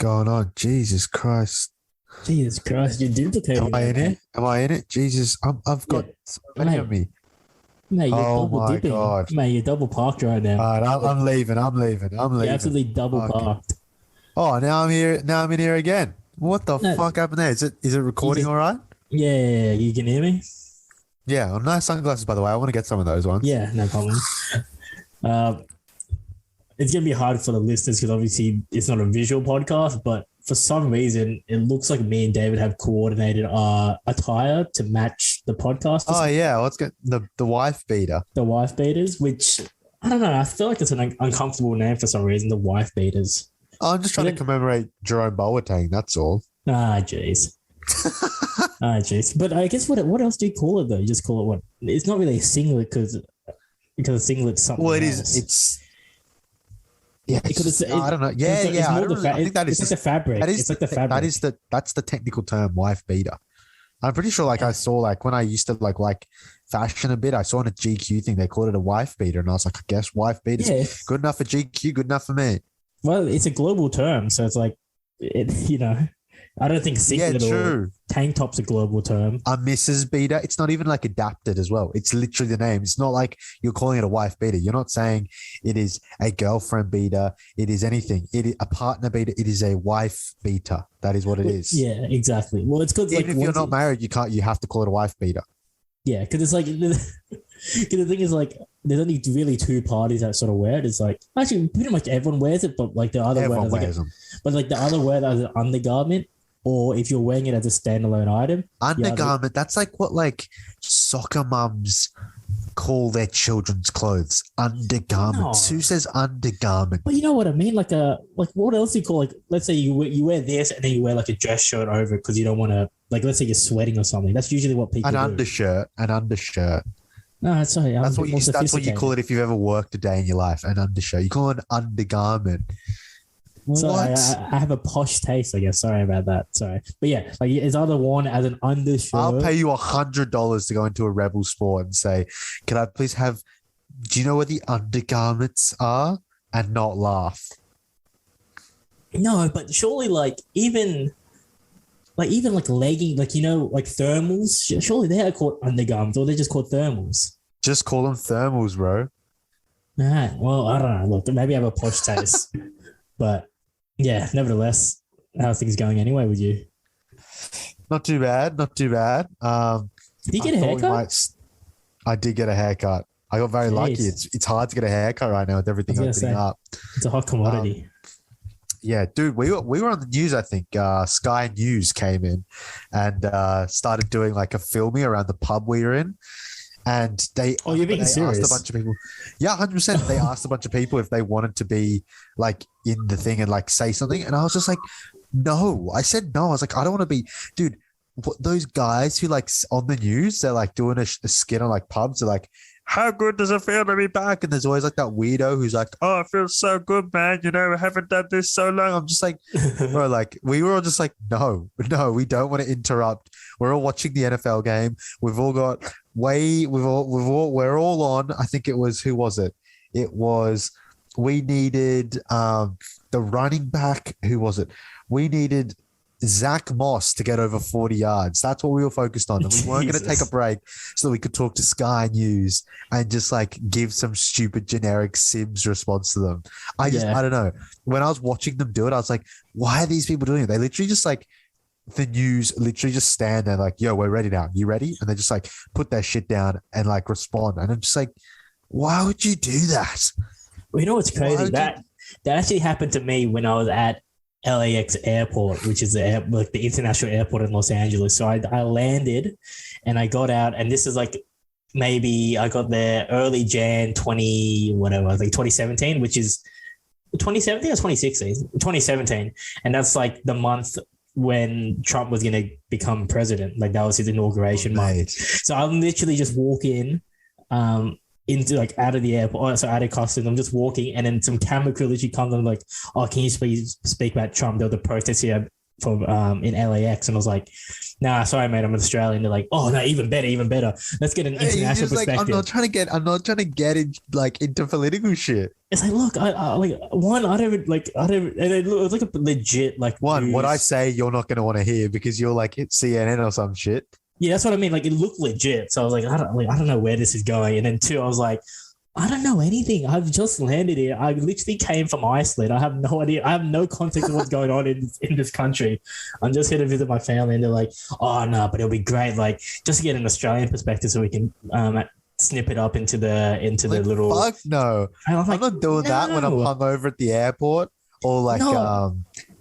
going on? Jesus Christ. Jesus Christ, you're duplicating. Am I in it? Am I in it? Jesus, I've got so many of me. Mate, you're Oh double my dipping. God. Mate, you're double parked right now. All right, I'm leaving. You're absolutely double Okay. parked. Oh, now I'm here. Now I'm in here again. What the No, fuck happened there? Is it recording all right? Yeah, you can hear me? Yeah, nice sunglasses, by the way. I want to get some of those ones. Yeah, no problem. It's going to be hard for the listeners because obviously it's not a visual podcast, but for some reason, it looks like me and David have coordinated our attire to match the podcast. Oh, yeah. Let's get the wife beater. The wife beaters, which, I don't know, I feel like it's an uncomfortable name for some reason, the wife beaters. I'm just trying to commemorate Jerome Boateng, that's all. Jeez. Jeez. But I guess what else do you call it, though? You just call it what? It's not really a singlet because a singlet's something Well, it else. is. Yeah, I don't know. Yeah, I think that is like the fabric. It's like the fabric. That's the technical term, wife beater. I'm pretty sure. I saw when I used to like fashion a bit. I saw on a GQ thing they called it a wife beater, and I was like, I guess wife beater's good enough for GQ, good enough for me. Well, it's a global term, so it's like, I don't think singlet or tank top's a global term. A Mrs. beater. It's not even like adapted as well. It's literally the name. It's not like you're calling it a wife beater. You're not saying it is a girlfriend beater. It is anything. It is a partner beater. It is a wife beater. That is what it is. Yeah, exactly. Well, it's good. Even if you're not married, you have to call it a wife beater. Yeah, because it's like, because the thing is like, there's only really two parties that sort of wear it. It's like, actually, pretty much everyone wears it, but like the other wears them. But like the other wear that as an undergarment, or if you're wearing it as a standalone item. Undergarment, that's like what soccer mums call their children's clothes. Undergarments. No. Who says undergarment? But you know what I mean? Like what else do you call, let's say you wear this and then you wear like a dress shirt over it because you don't want to, let's say you're sweating or something. That's usually what people do. An undershirt. No, sorry. That's what you call it if you've ever worked a day in your life, an undershirt. You call it an undergarment. Sorry, I have a posh taste, I guess. Sorry about that. Sorry. But yeah, it's either worn as an undershirt. I'll pay you $100 to go into a Rebel Sport and say, can I please do you know where the undergarments are? And not laugh. No, but surely even legging, thermals, surely they are called undergarments or they're just called thermals. Just call them thermals, bro. All right. Well, I don't know. Look, maybe I have a posh taste. But yeah, nevertheless, how's things going anyway with you? Not too bad. Did you get a haircut? I did get a haircut. I got very lucky. It's hard to get a haircut right now with everything opening up. It's a hot commodity. Yeah, dude, we were on the news, I think. Sky News came in and started doing a filming around the pub we were in. And you're being serious? Asked a bunch of people. Yeah, 100%. They asked a bunch of people if they wanted to be in the thing and say something. And I was just like, no. I said no. I was like, I don't want to be, dude. Those guys who on the news, they're doing a skit on pubs. They're like, how good does it feel to be back? And there's always that weirdo who's like, oh, it feels so good, man. I haven't done this so long. I'm just like, bro, we were all just like, no, we don't want to interrupt. We're all watching the NFL game. We've all got we're all on. I think it was, who was it? It was, we needed the running back. Who was it? We needed Zach Moss to get over 40 yards. That's what we were focused on. And we weren't going to take a break so that we could talk to Sky News and just give some stupid generic Sims response to them. I don't know. When I was watching them do it, I was like, why are these people doing it? They literally just the news literally just stand there yo, we're ready now. You ready? And they just put their shit down and respond. And I'm just like, why would you do that? Well, you know what's crazy? That actually happened to me when I was at LAX airport, which is the international airport in Los Angeles. So I landed and I got out, and this is maybe I got there early Jan 2017, which is 2017 or 2016? 2017. And that's the month when Trump was going to become president. That was his inauguration month. So I'm literally just walking into out of the airport, so out of costume. I'm just walking, and then some camera crew literally comes and oh, can you speak about Trump? There was a protest here from in LAX, and I was like, "Nah, sorry, mate, I'm an Australian." They're like, "Oh no, even better. Let's get an international perspective." Like, I'm not trying to get in, like, into political shit. It's like, look, I like one. I don't like. I don't. And it was like a legit like one. What I news. say, you're not going to want to hear because you're like at CNN or some shit. Yeah, that's what I mean. Like, it looked legit. So I was like, I don't know where this is going. And then two, I was like, I don't know anything. I've just landed here. I literally came from Iceland. I have no idea. I have no context of what's going on in this country. I'm just here to visit my family, and they're like, "Oh no, but it'll be great. Like, just to get an Australian perspective, so we can snip it up into the Like, little." fuck no. I'm not doing that when I'm hungover at the airport or like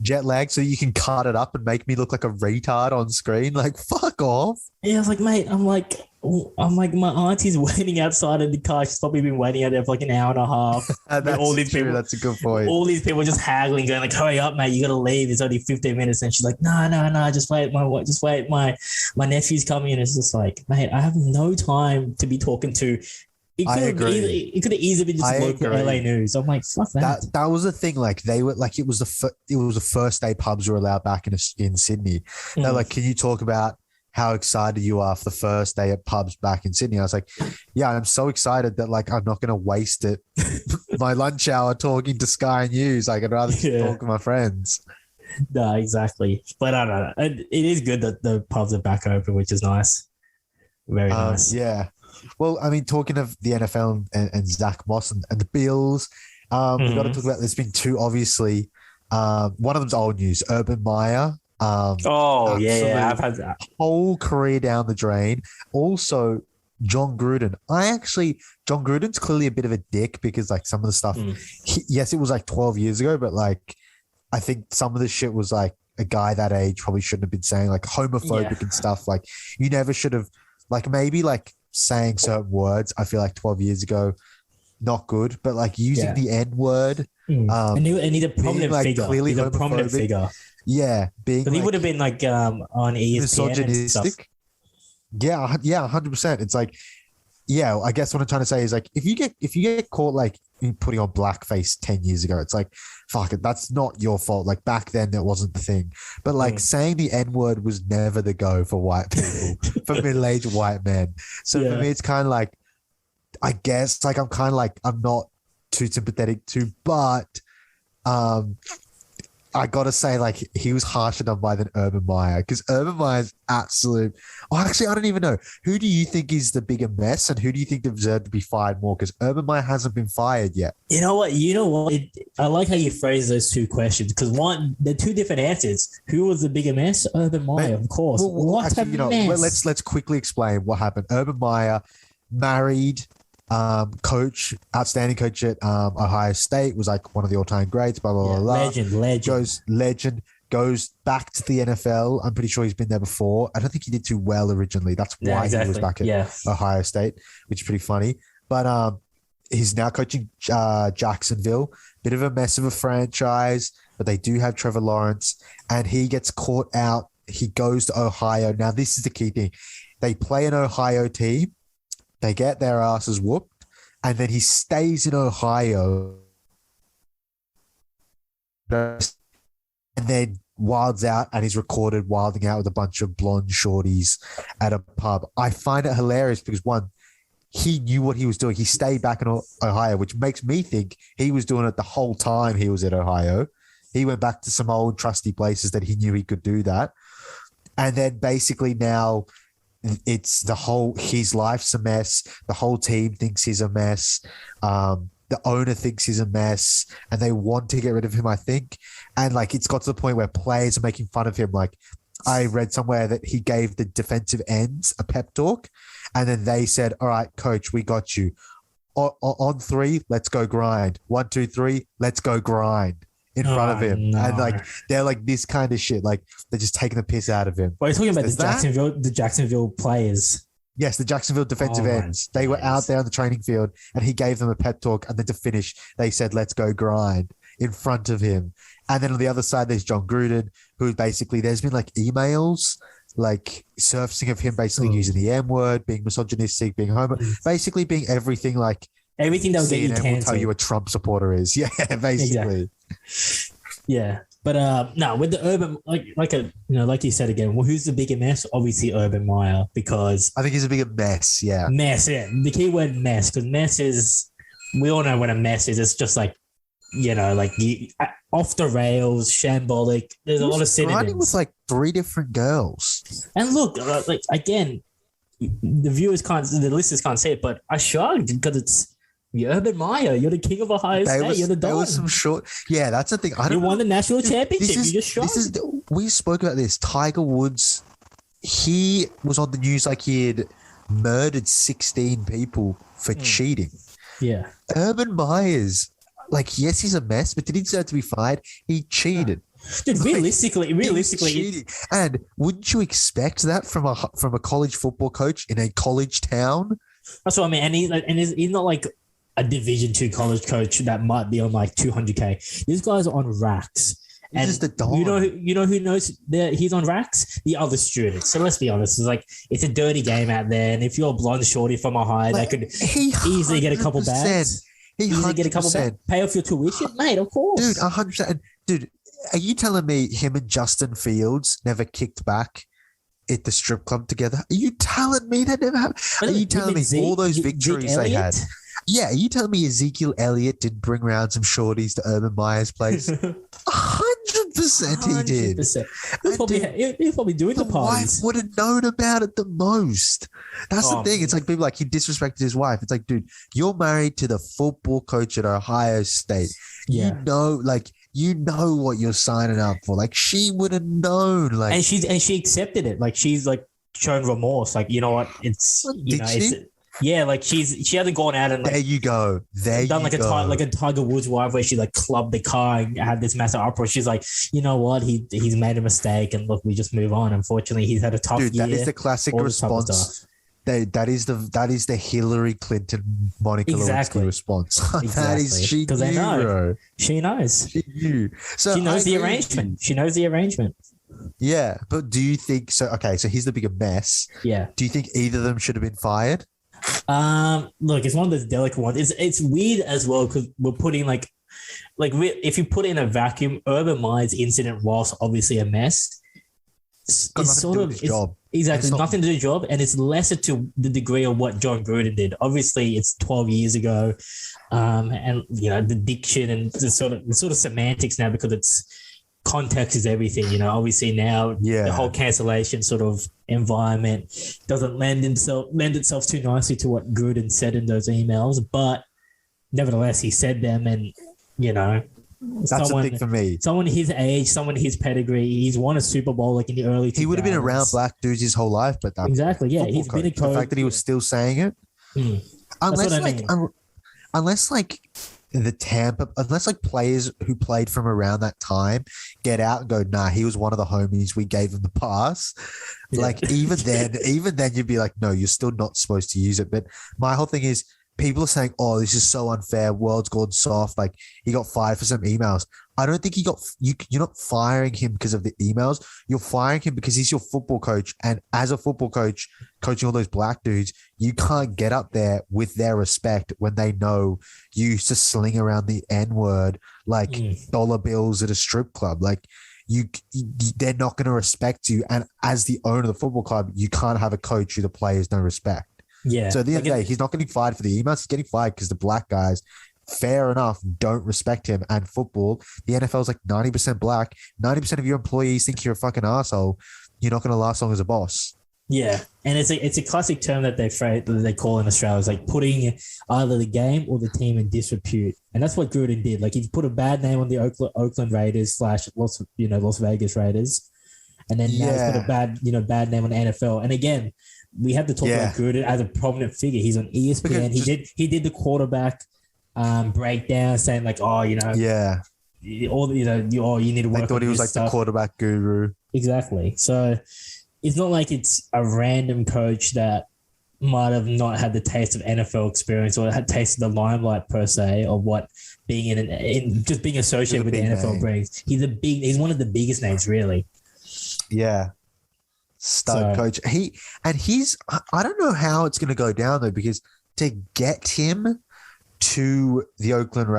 jet lag, so you can cut it up and make me look like a retard on screen. Like, fuck off. Yeah, I was like, mate, I'm like, my auntie's waiting outside of the car. She's probably been waiting out there for like an hour and a half. That's all these true. people, That's a good point. all these people just haggling, going like, hurry up, mate, you gotta leave. It's only 15 minutes. And she's like, no, just wait, my nephew's coming. And it's just like, mate, I have no time to be talking to. It could have easily been just local LA news. I'm like, fuck that. That was the thing. Like, they were like, it was the first day pubs were allowed back in Sydney. They're like, can you talk about how excited you are for the first day at pubs back in Sydney? I was like, yeah, I'm so excited that like I'm not going to waste it my lunch hour talking to Sky News. Like, I'd rather talk to my friends. No, exactly. But I don't know. It is good that the pubs are back open, which is nice. Very nice. Yeah. Well, I mean, talking of the NFL and Zach Moss and the Bills, we've got to talk about. There's been two, obviously. One of them's old news. Urban Meyer. Yeah, I've had that. Whole career down the drain. Also, John Gruden. John Gruden's clearly a bit of a dick because like some of the stuff. Yes, it was like 12 years ago, but like I think some of the shit was like a guy that age probably shouldn't have been saying, like homophobic and stuff. Like you never should have. Like maybe like saying certain words. I feel like 12 years ago, not good. But like using the N word. And he's a prominent figure. Clearly he's a prominent figure. Yeah, being. But he would have been like on ESPN misogynistic. And stuff. Yeah, 100%. It's like, yeah, I guess what I'm trying to say is like if you get caught like putting on blackface 10 years ago, it's like, fuck it, that's not your fault. Like back then that wasn't the thing. But like saying the N-word was never the go for white people, for middle-aged white men. So for me, it's kind of like, I guess like I'm not too sympathetic to, but I gotta say, like, he was harsher done by than Urban Meyer because Urban Meyer's absolute. Oh, actually, I don't even know. Who do you think is the bigger mess, and who do you think deserved to be fired more? Because Urban Meyer hasn't been fired yet. You know what? I like how you phrase those two questions because they're two different answers. Who was the bigger mess? Urban Meyer, of course. What a mess! Let's quickly explain what happened. Urban Meyer married. Outstanding coach at Ohio State, was like one of the all-time greats, blah, blah, blah. Legend goes back to the NFL. I'm pretty sure he's been there before. I don't think he did too well originally. That's why he was back at Ohio State, which is pretty funny. But he's now coaching Jacksonville. Bit of a mess of a franchise, but they do have Trevor Lawrence, and he gets caught out. He goes to Ohio. Now, this is the key thing. They play an Ohio team. They get their asses whooped, and then he stays in Ohio and then wilds out and he's recorded wilding out with a bunch of blonde shorties at a pub. I find it hilarious because, one, he knew what he was doing. He stayed back in Ohio, which makes me think he was doing it the whole time he was at Ohio. He went back to some old trusty places that he knew he could do that. And then basically now it's his life's a mess. The whole team thinks he's a mess. The owner thinks he's a mess and they want to get rid of him, I think. And like, it's got to the point where players are making fun of him. Like I read somewhere that he gave the defensive ends a pep talk and then they said, all right, coach, we got you. On three, let's go grind. 1, 2, 3, let's go grind. In front of him. No. And like they're like this kind of shit. Like they're just taking the piss out of him. Well, you're talking about the Jacksonville players. Yes, the Jacksonville defensive ends. They were out there on the training field and he gave them a pep talk. And then to finish, they said, let's go grind in front of him. And then on the other side, there's John Gruden, who basically there's been like emails like surfacing of him basically using the M word, being misogynistic, being homo, basically being everything like everything that will get you cancelled. Will tell you a Trump supporter is. Yeah, basically. Exactly. Yeah. But no, with the Urban, like you said again, well, who's the bigger mess? Obviously, Urban Meyer, because I think he's a bigger mess. Yeah. mess. Yeah, the key word mess, because mess is, we all know what a mess is. It's just like, off the rails, shambolic. There's a lot of synonyms. With like 3 different girls. And look, again, the listeners can't see it, but I shrugged because it's Urban Meyer. You're the king of Ohio State. You're the Don. There was some short. Yeah, that's the thing. You won the national championship. You just shrugged. We spoke about this. Tiger Woods, he was on the news like he had murdered 16 people for cheating. Yeah. Urban Meyer's, yes, he's a mess, but did he deserve to be fired? He cheated. Dude, realistically, and wouldn't you expect that from a college football coach in a college town? That's what I mean. And he's not like a Division II college coach that might be on like $200K. This guy's on racks. He's just a dog. You know who knows that he's on racks? The other students. So let's be honest. It's a dirty game out there. And if you're a blonde shorty from Ohio, that could easily get a couple bags. Easily get a couple bags. Pay off your tuition, mate. Of course, dude. 100%. Dude, are you telling me him and Justin Fields never kicked back at the strip club together? Are you telling me that never happened? Are you telling me all those victories they had? Yeah, are you telling me Ezekiel Elliott did bring around some shorties to Urban Meyer's place? 100% he did. He's probably doing the parties. Wife would have known about it the most. That's the thing. It's like people he disrespected his wife. It's like, dude, you're married to the football coach at Ohio State. Yeah. You know what you're signing up for. She would have known. And she accepted it. She's shown remorse. You know what? It's she hasn't gone out and there you go. Done a Tiger Woods wife where she clubbed the car and had this massive uproar. She's like, you know what? He's made a mistake and look, we just move on. Unfortunately, he's had a tough year. That is the classic response. That is the Hillary Clinton, Monica Lewinsky response. That is she knew, they know. Bro. She knows. She knew. So she knows the arrangement. She knows the arrangement. Yeah, but do you think so? Okay, so he's the bigger mess. Yeah. Do you think either of them should have been fired? Look, it's one of those delicate ones. It's weird as well because we're putting if you put in a vacuum, Urban Meyer's incident, whilst obviously a mess, it's sort of job. Exactly, nothing to do with the job, and it's lesser to the degree of what John Gruden did. Obviously, it's 12 years ago, and the diction and the sort of semantics now because it's context is everything. Obviously now the whole cancellation sort of environment doesn't lend itself too nicely to what Gruden said in those emails, but nevertheless, he said them, and that's the thing for me. Someone his age, someone his pedigree. He's won a Super Bowl in the early 2000s. He would have been around black dudes his whole life, but exactly, yeah, he's been a coach. The fact that he was still saying it, unless players who played from around that time get out and go, nah, he was one of the homies, we gave him the pass. Yeah. Even then you'd be like, no, you're still not supposed to use it. But my whole thing is, people are saying, oh, this is so unfair. World's gone soft. He got fired for some emails. I don't think you're not firing him because of the emails. You're firing him because he's your football coach. And as a football coach, coaching all those black dudes, you can't get up there with their respect when they know you used to sling around the N-word dollar bills at a strip club. They're not going to respect you. And as the owner of the football club, you can't have a coach who the players don't respect. Yeah. So at the end of the day, he's not getting fired for the emails. He's getting fired because the black guys, fair enough, don't respect him. And football, the NFL is 90% black. 90% of your employees think you're a fucking asshole. You're not going to last long as a boss. Yeah, and it's a classic term that they call in Australia. It's putting either the game or the team in disrepute, and that's what Gruden did. He put a bad name on the Oakland Raiders / Las Vegas Raiders, and then now he's put a bad name on the NFL. And again, we have to talk about Gruden as a prominent figure. He's on ESPN. He did the quarterback breakdown, saying you need to work. I thought he was the quarterback guru. Exactly. So it's not like it's a random coach that might have not had the taste of NFL experience or had tasted the limelight per se of what being just being associated with the NFL brings. He's one of the biggest names, really. Yeah. Stud coach. I don't know how it's going to go down though, because to get him to the Oakland,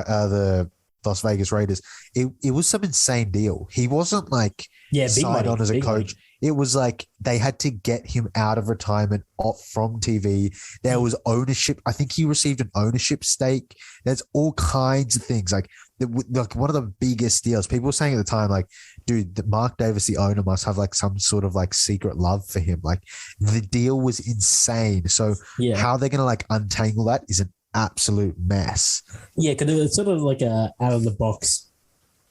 Las Vegas Raiders, it was some insane deal. He wasn't like signed on as a coach. It was like they had to get him out of retirement from TV. There was ownership. I think he received an ownership stake. There's all kinds of things. Like one of the biggest deals. People were saying at the time, like, dude, Mark Davis, the owner, must have like some sort of like secret love for him. Like the deal was insane. So how they're going to like untangle that is an absolute mess. Yeah, because it was sort of like a out of the box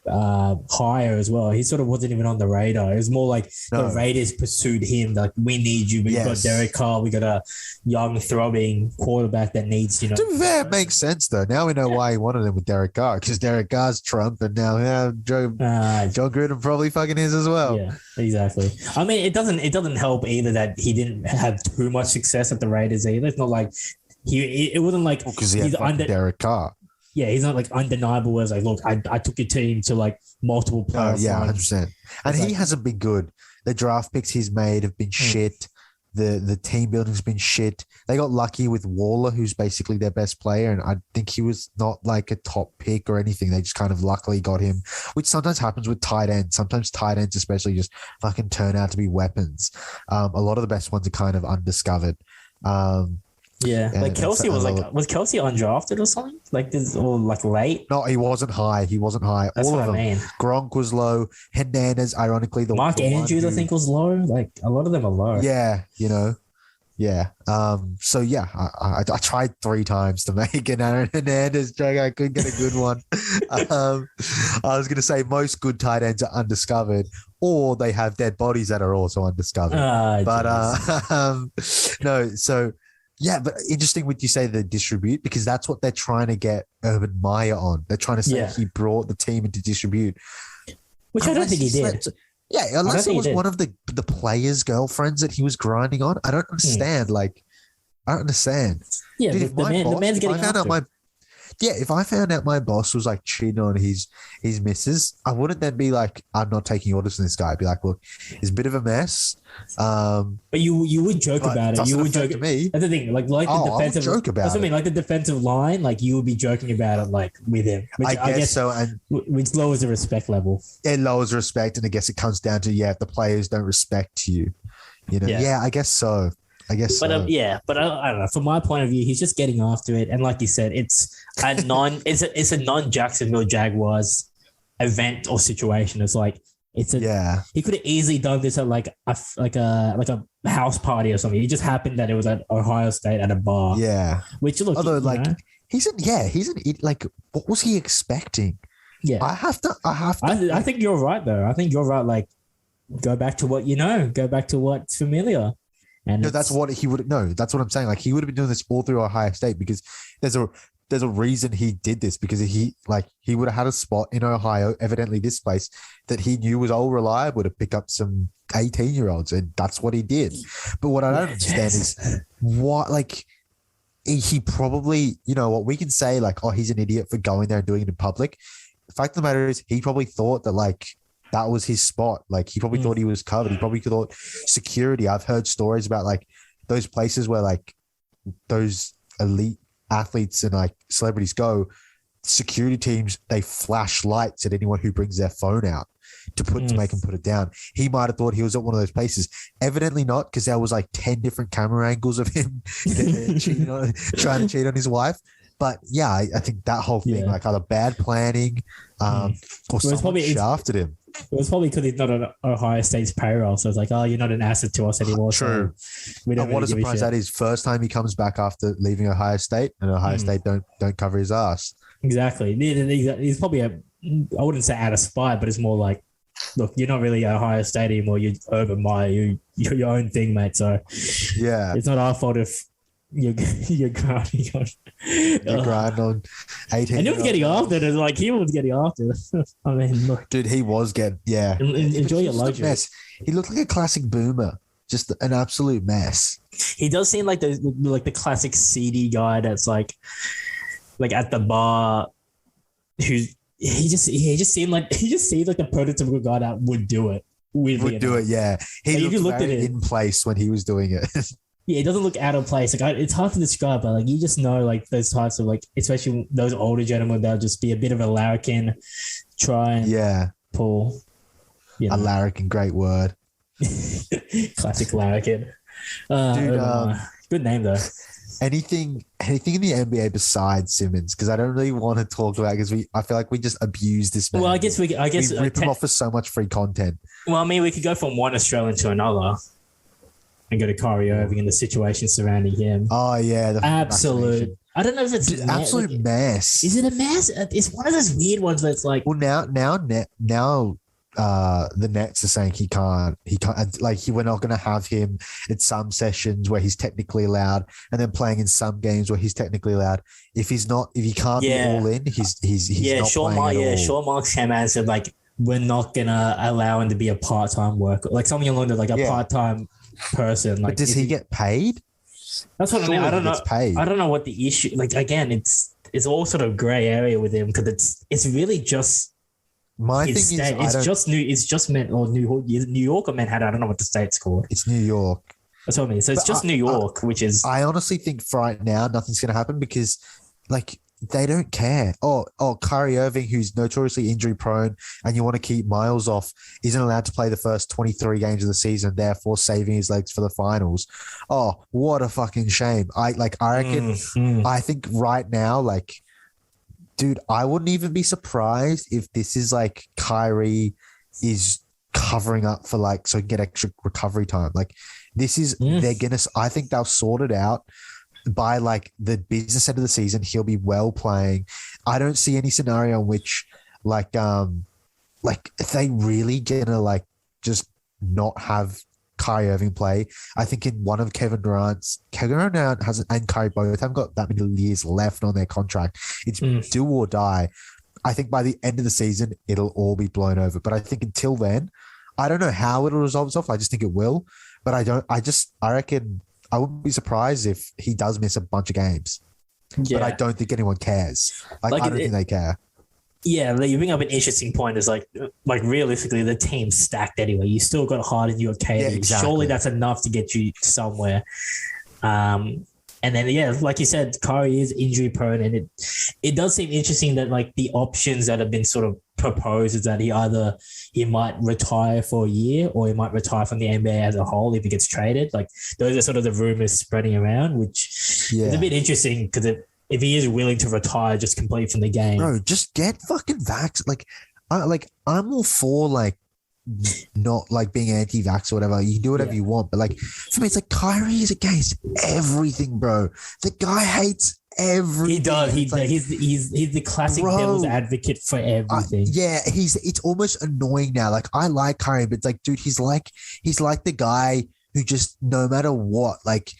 hire as well. He sort of wasn't even on the radar. It was more like the Raiders pursued him. Like, we need you. We've got Derek Carr. We got a young, throbbing quarterback that needs, you know. To be fair, it makes sense though. Now we know why he wanted him with Derek Carr, because Derek Carr's Trump, and now John Gruden probably fucking is as well. Yeah, exactly. I mean, it doesn't help either that he didn't have too much success at the Raiders either. It's not like it wasn't like because he's under Derek Carr. Yeah, he's not like undeniable as like, look, I took your team to like multiple playoffs. 100%. And he hasn't been good. The draft picks he's made have been shit. The team building's been shit. They got lucky with Waller, who's basically their best player, and I think he was not like a top pick or anything. They just kind of luckily got him, which sometimes happens with tight ends. Sometimes tight ends especially just fucking turn out to be weapons. A lot of the best ones are kind of undiscovered. Yeah, like Kelsey was Kelsey undrafted or something? Like this, or like late? No, he wasn't high. That's all of them. I mean. Gronk was low. Hernandez, ironically, Mark Andrews, I think, was low. Like a lot of them are low. Yeah, you know. Yeah. So yeah, I tried 3 times to make an Aaron Hernandez joke. I couldn't get a good one. I was gonna say most good tight ends are undiscovered, or they have dead bodies that are also undiscovered. No. So. Yeah, but interesting what you say, the distribute, because that's what they're trying to get Urban Meyer on. They're trying to say he brought the team into distribute. Which I don't think he did. Unless it was one of the players' girlfriends that he was grinding on. I don't understand. Like, I don't understand. Yeah, dude, the man's getting after it. If I found out my boss was like cheating on his missus, I wouldn't then be like, I'm not taking orders from this guy. I'd be like, look, it's a bit of a mess. But you would joke about it. You would joke to me. That's the thing. Like the defensive. I would joke about that's what I mean. Like the defensive line, like you would be joking about it, like with him. Which I guess so, and which lowers the respect level. It lowers respect, and I guess it comes down to if the players don't respect you, you know. Yeah, I guess so. But I don't know. From my point of view, he's just getting after it, and like you said, it's a non-Jacksonville Jaguars event or situation. It's like he could have easily done this at like a house party or something. It just happened that it was at Ohio State at a bar. Yeah, which look, although he's like, what was he expecting? Yeah, I think you're right though. I think you're right. Like, go back to what you know. Go back to what's familiar. And that's what he would. No, that's what I'm saying. Like, he would have been doing this all through Ohio State, because there's a reason he did this, because he would have had a spot in Ohio, evidently this place that he knew was all reliable to pick up some 18-year-olds, and that's what he did. But what I don't understand is what, like, he probably, you know what, we can say like, oh, he's an idiot for going there and doing it in public. The fact of the matter is, he probably thought that like that was his spot. Like, he probably thought he was covered. He probably thought security. I've heard stories about like those places where like those elite athletes and like celebrities go, security teams, they flash lights at anyone who brings their phone out to make him put it down. He might have thought he was at one of those places. Evidently not, because there was like 10 different camera angles of him trying to cheat on his wife. But yeah, I think that whole thing, like either bad planning or someone shafted him. It was probably because he's not on Ohio State's payroll. So it's like, oh, you're not an asset to us anymore. True. So we don't what a surprise that is. First time he comes back after leaving Ohio State, and Ohio State don't cover his ass. Exactly. He's probably I wouldn't say out of spite, but it's more like, look, you're not really at Ohio State anymore. You're Urban Meyer. You're your own thing, mate. So yeah, it's not our fault if you're grinding on. You're grinding on 18. And he was getting after it. Like, he was getting after it. I mean, look. Dude, he was getting, enjoy your luxury. He looked like a classic boomer. Just an absolute mess. He does seem like the classic seedy guy that's like at the bar he just seemed like the prototypical guy that would do it. Would do it, yeah. He like, looked very in place when he was doing it. Yeah, it doesn't look out of place. Like it's hard to describe, but like you just know, like those types of like, especially those older gentlemen, they'll just be a bit of a larrikin, try and pull. A larrikin, great word. Classic larrikin. Dude, good name though. Anything in the NBA besides Simmons? Because I don't really want to talk about because I feel like we just abuse this man. Well, I guess we rip him off for so much free content. Well, I mean, we could go from one Australian to another. And go to Kyrie Irving and the situation surrounding him. Oh yeah, the absolute. I don't know if it's absolute mess. Is it a mess? It's one of those weird ones that's like. Well, now, the Nets are saying he can't. Like we're not going to have him at some sessions where he's technically allowed, and then playing in some games where he's technically allowed. If he can't be all in, he's not playing at all. Sean Marks came out and said like we're not gonna allow him to be a part-time worker, like something along like a part-time person. Like, but does he get paid? That's what I mean. I don't know. I don't know what the issue. Like again, it's all sort of gray area with him because it's really just my thing is it's just New York or Manhattan. I don't know what the state's called. It's New York. That's what I mean. So it's just New York, which is. I honestly think right now nothing's going to happen because, like. They don't care. Oh, Kyrie Irving, who's notoriously injury prone, and you want to keep Miles off, isn't allowed to play the first 23 games of the season, therefore saving his legs for the finals. Oh, what a fucking shame. I reckon. I think right now, like, dude, I wouldn't even be surprised if this is like Kyrie is covering up for like so he can get extra recovery time. Like, this is they're gonna. I think they'll sort it out. By like the business end of the season, he'll be well playing. I don't see any scenario in which like if they really gonna like just not have Kyrie Irving play. I think in one of Kevin Durant hasn't, and Kyrie both haven't got that many years left on their contract. It's do or die. I think by the end of the season, it'll all be blown over. But I think until then, I don't know how it'll resolve itself. I just think it will. But I reckon. I wouldn't be surprised if he does miss a bunch of games. Yeah. But I don't think anyone cares. I don't think they care. Yeah, you bring up an interesting point. Is like realistically, the team's stacked anyway. You still got Harden, you got KD. Yeah, exactly. Surely that's enough to get you somewhere. And then, like you said, Kyrie is injury prone, and it does seem interesting that like the options that have been sort of proposed is that he might retire for a year or he might retire from the NBA as a whole if he gets traded. Like those are sort of the rumors spreading around, which is a bit interesting because if he is willing to retire just completely from the game, bro, just get fucking vax. I'm all for like not like being anti-vax or whatever. You can do whatever you want, but like for me, it's like Kyrie is against everything, bro. The guy hates everything. He does. He's the classic devil's advocate for everything. It's almost annoying now. Like I like Kyrie, but it's like, dude, he's like the guy who just no matter what, like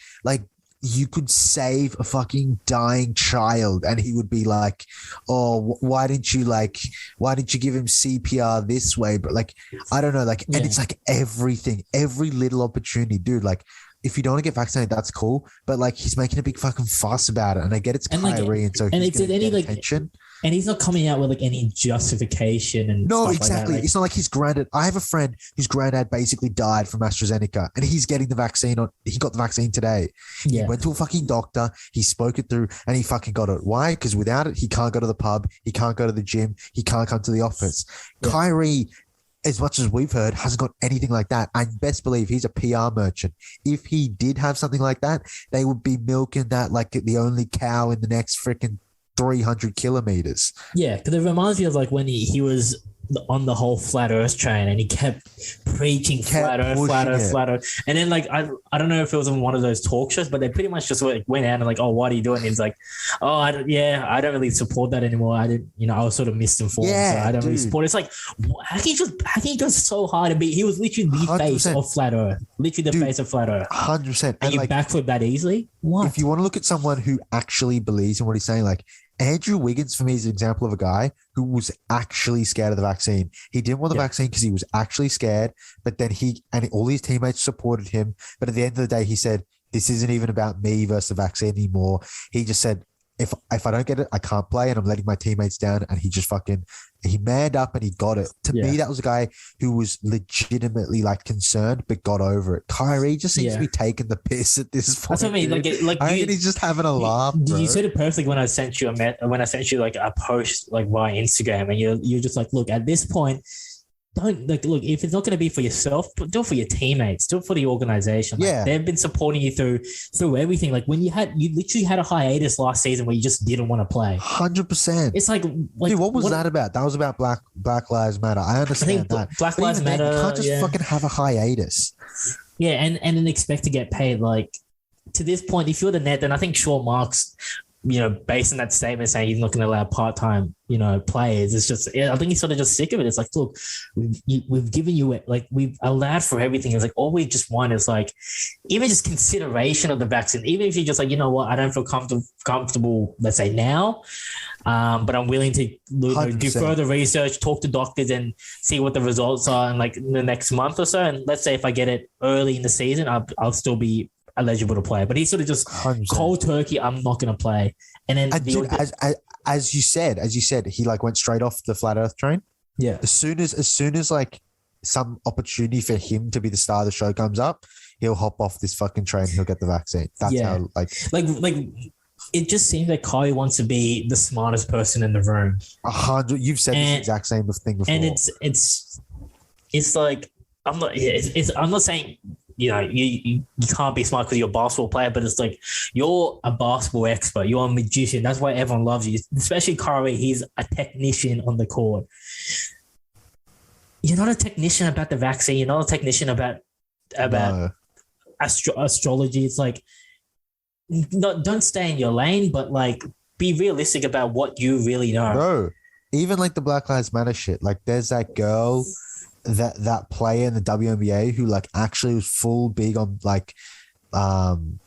you could save a fucking dying child and he would be like, oh, why didn't you give him CPR this way? But like, I don't know, like, and it's like everything, every little opportunity, dude, like if you don't want to get vaccinated, that's cool. But like, he's making a big fucking fuss about it. And I get it's Kyrie. And so he's going to get attention. And he's not coming out with like any justification and no, exactly. Like it's not like his granddad. I have a friend whose granddad basically died from AstraZeneca, and he's getting the vaccine. He got the vaccine today. Yeah. He went to a fucking doctor. He spoke it through, and he fucking got it. Why? Because without it, he can't go to the pub. He can't go to the gym. He can't come to the office. Yeah. Kyrie, as much as we've heard, hasn't got anything like that. And best believe he's a PR merchant. If he did have something like that, they would be milking that like the only cow in the next freaking 300 kilometers. Yeah, because it reminds me of like when he was on the whole flat earth train and he kept preaching flat earth. And then like, I don't know if it was on one of those talk shows, but they pretty much just like went out and like, oh, what are you doing? And he's like, oh, I don't really support that anymore. I was sort of misinformed. Yeah, so I don't really support it. It's like, how can he go so hard and he was literally the 100%. Face of flat earth. Literally the face of flat earth. 100%. And you backflip that easily? What? If you want to look at someone who actually believes in what he's saying, like Andrew Wiggins for me is an example of a guy who was actually scared of the vaccine. He didn't want the vaccine because he was actually scared, but then all his teammates supported him. But at the end of the day, he said, this isn't even about me versus the vaccine anymore. He just said, if I don't get it, I can't play, and I'm letting my teammates down. And he manned up and he got it. To me, that was a guy who was legitimately like concerned, but got over it. Kyrie just seems to be taking the piss at this point. That's what I mean. Like I think he's just having a laugh. You said it perfectly when I sent you like a post like via Instagram, and you're just like, look, at this point, don't like look, if it's not going to be for yourself, do it for your teammates, do it for the organization. Like, they've been supporting you through everything. Like when you literally had a hiatus last season where you just didn't want to play. 100%. It's like dude, what was that about? That was about Black Lives Matter. I understand that. Black Lives Matter. You can't just fucking have a hiatus. Yeah, and then expect to get paid. Like to this point, if you're the net, then I think Sean Marks, based on that statement saying he's not going to allow part-time, players, it's just, I think he's sort of just sick of it. It's like, look, we've given you it, like we've allowed for everything. It's like, all we just want is like, even just consideration of the vaccine, even if you're just like, you know what, I don't feel comfortable, let's say now, but I'm willing to do further research, talk to doctors and see what the results are in like the next month or so. And let's say if I get it early in the season, I'll still be eligible to play, but he's sort of just 100%. Cold turkey. I'm not going to play. And then as you said, he like went straight off the flat Earth train. Yeah. As soon as like some opportunity for him to be the star of the show comes up, he'll hop off this fucking train. He'll get the vaccine. That's how like it just seems like Kyrie wants to be the smartest person in the room. 100. You've said this exact same thing before. And it's like I'm not saying. You can't be smart because you're a basketball player, but it's like you're a basketball expert. You're a magician. That's why everyone loves you, especially Kyrie. He's a technician on the court. You're not a technician about the vaccine. You're not a technician about astrology. It's like, don't stay in your lane, but like be realistic about what you really know. Bro, even like the Black Lives Matter shit. Like there's that girl that player in the WNBA who like actually was full big on like on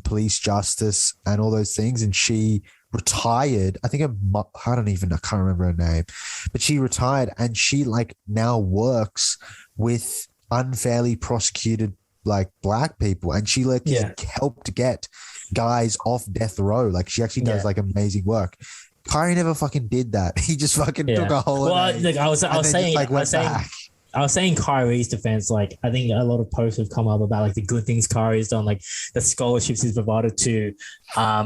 police justice and all those things, and she retired. I can't remember her name, but she retired and she like now works with unfairly prosecuted like black people, and she like helped get guys off death row. Like she actually does like amazing work. Kyrie never fucking did that. He just fucking took a holiday. Well, I was saying Kyrie's defense. Like, I think a lot of posts have come up about like the good things Kyrie's done, like the scholarships he's provided to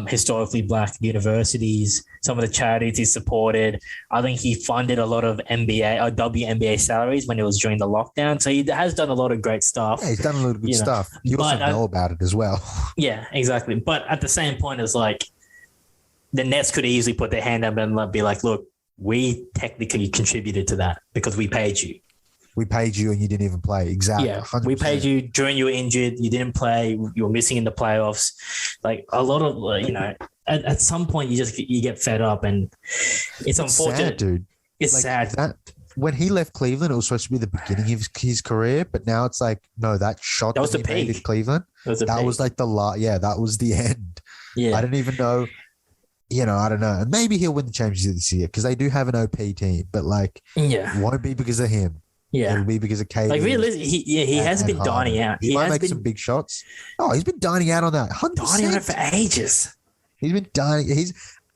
historically black universities, some of the charities he supported. I think he funded a lot of NBA or WNBA salaries when it was during the lockdown. So he has done a lot of great stuff. Yeah, he's done a lot of good stuff. You also know about it as well. Yeah, exactly. But at the same point, it's like, the Nets could easily put their hand up and be like, look, we technically contributed to that because we paid you. We paid you and you didn't even play. Exactly. Yeah. 100%. We paid you during you were injured. You didn't play. You were missing in the playoffs. Like a lot of, at some point you get fed up, and it's unfortunate. Sad, dude. It's like sad. That, when he left Cleveland, it was supposed to be the beginning of his career, but now it's like, no, that shot that was the he peak made at Cleveland, that was like that was the end. Yeah. I didn't even know. I don't know. And maybe he'll win the championship this year because they do have an OP team, but like, it won't be because of him. Yeah. It'll be because of KD. Like, realistically, he has been dining out. He might make some big shots. Oh, he's been dining out on that. 100%. Dining on it for ages. He's been dining.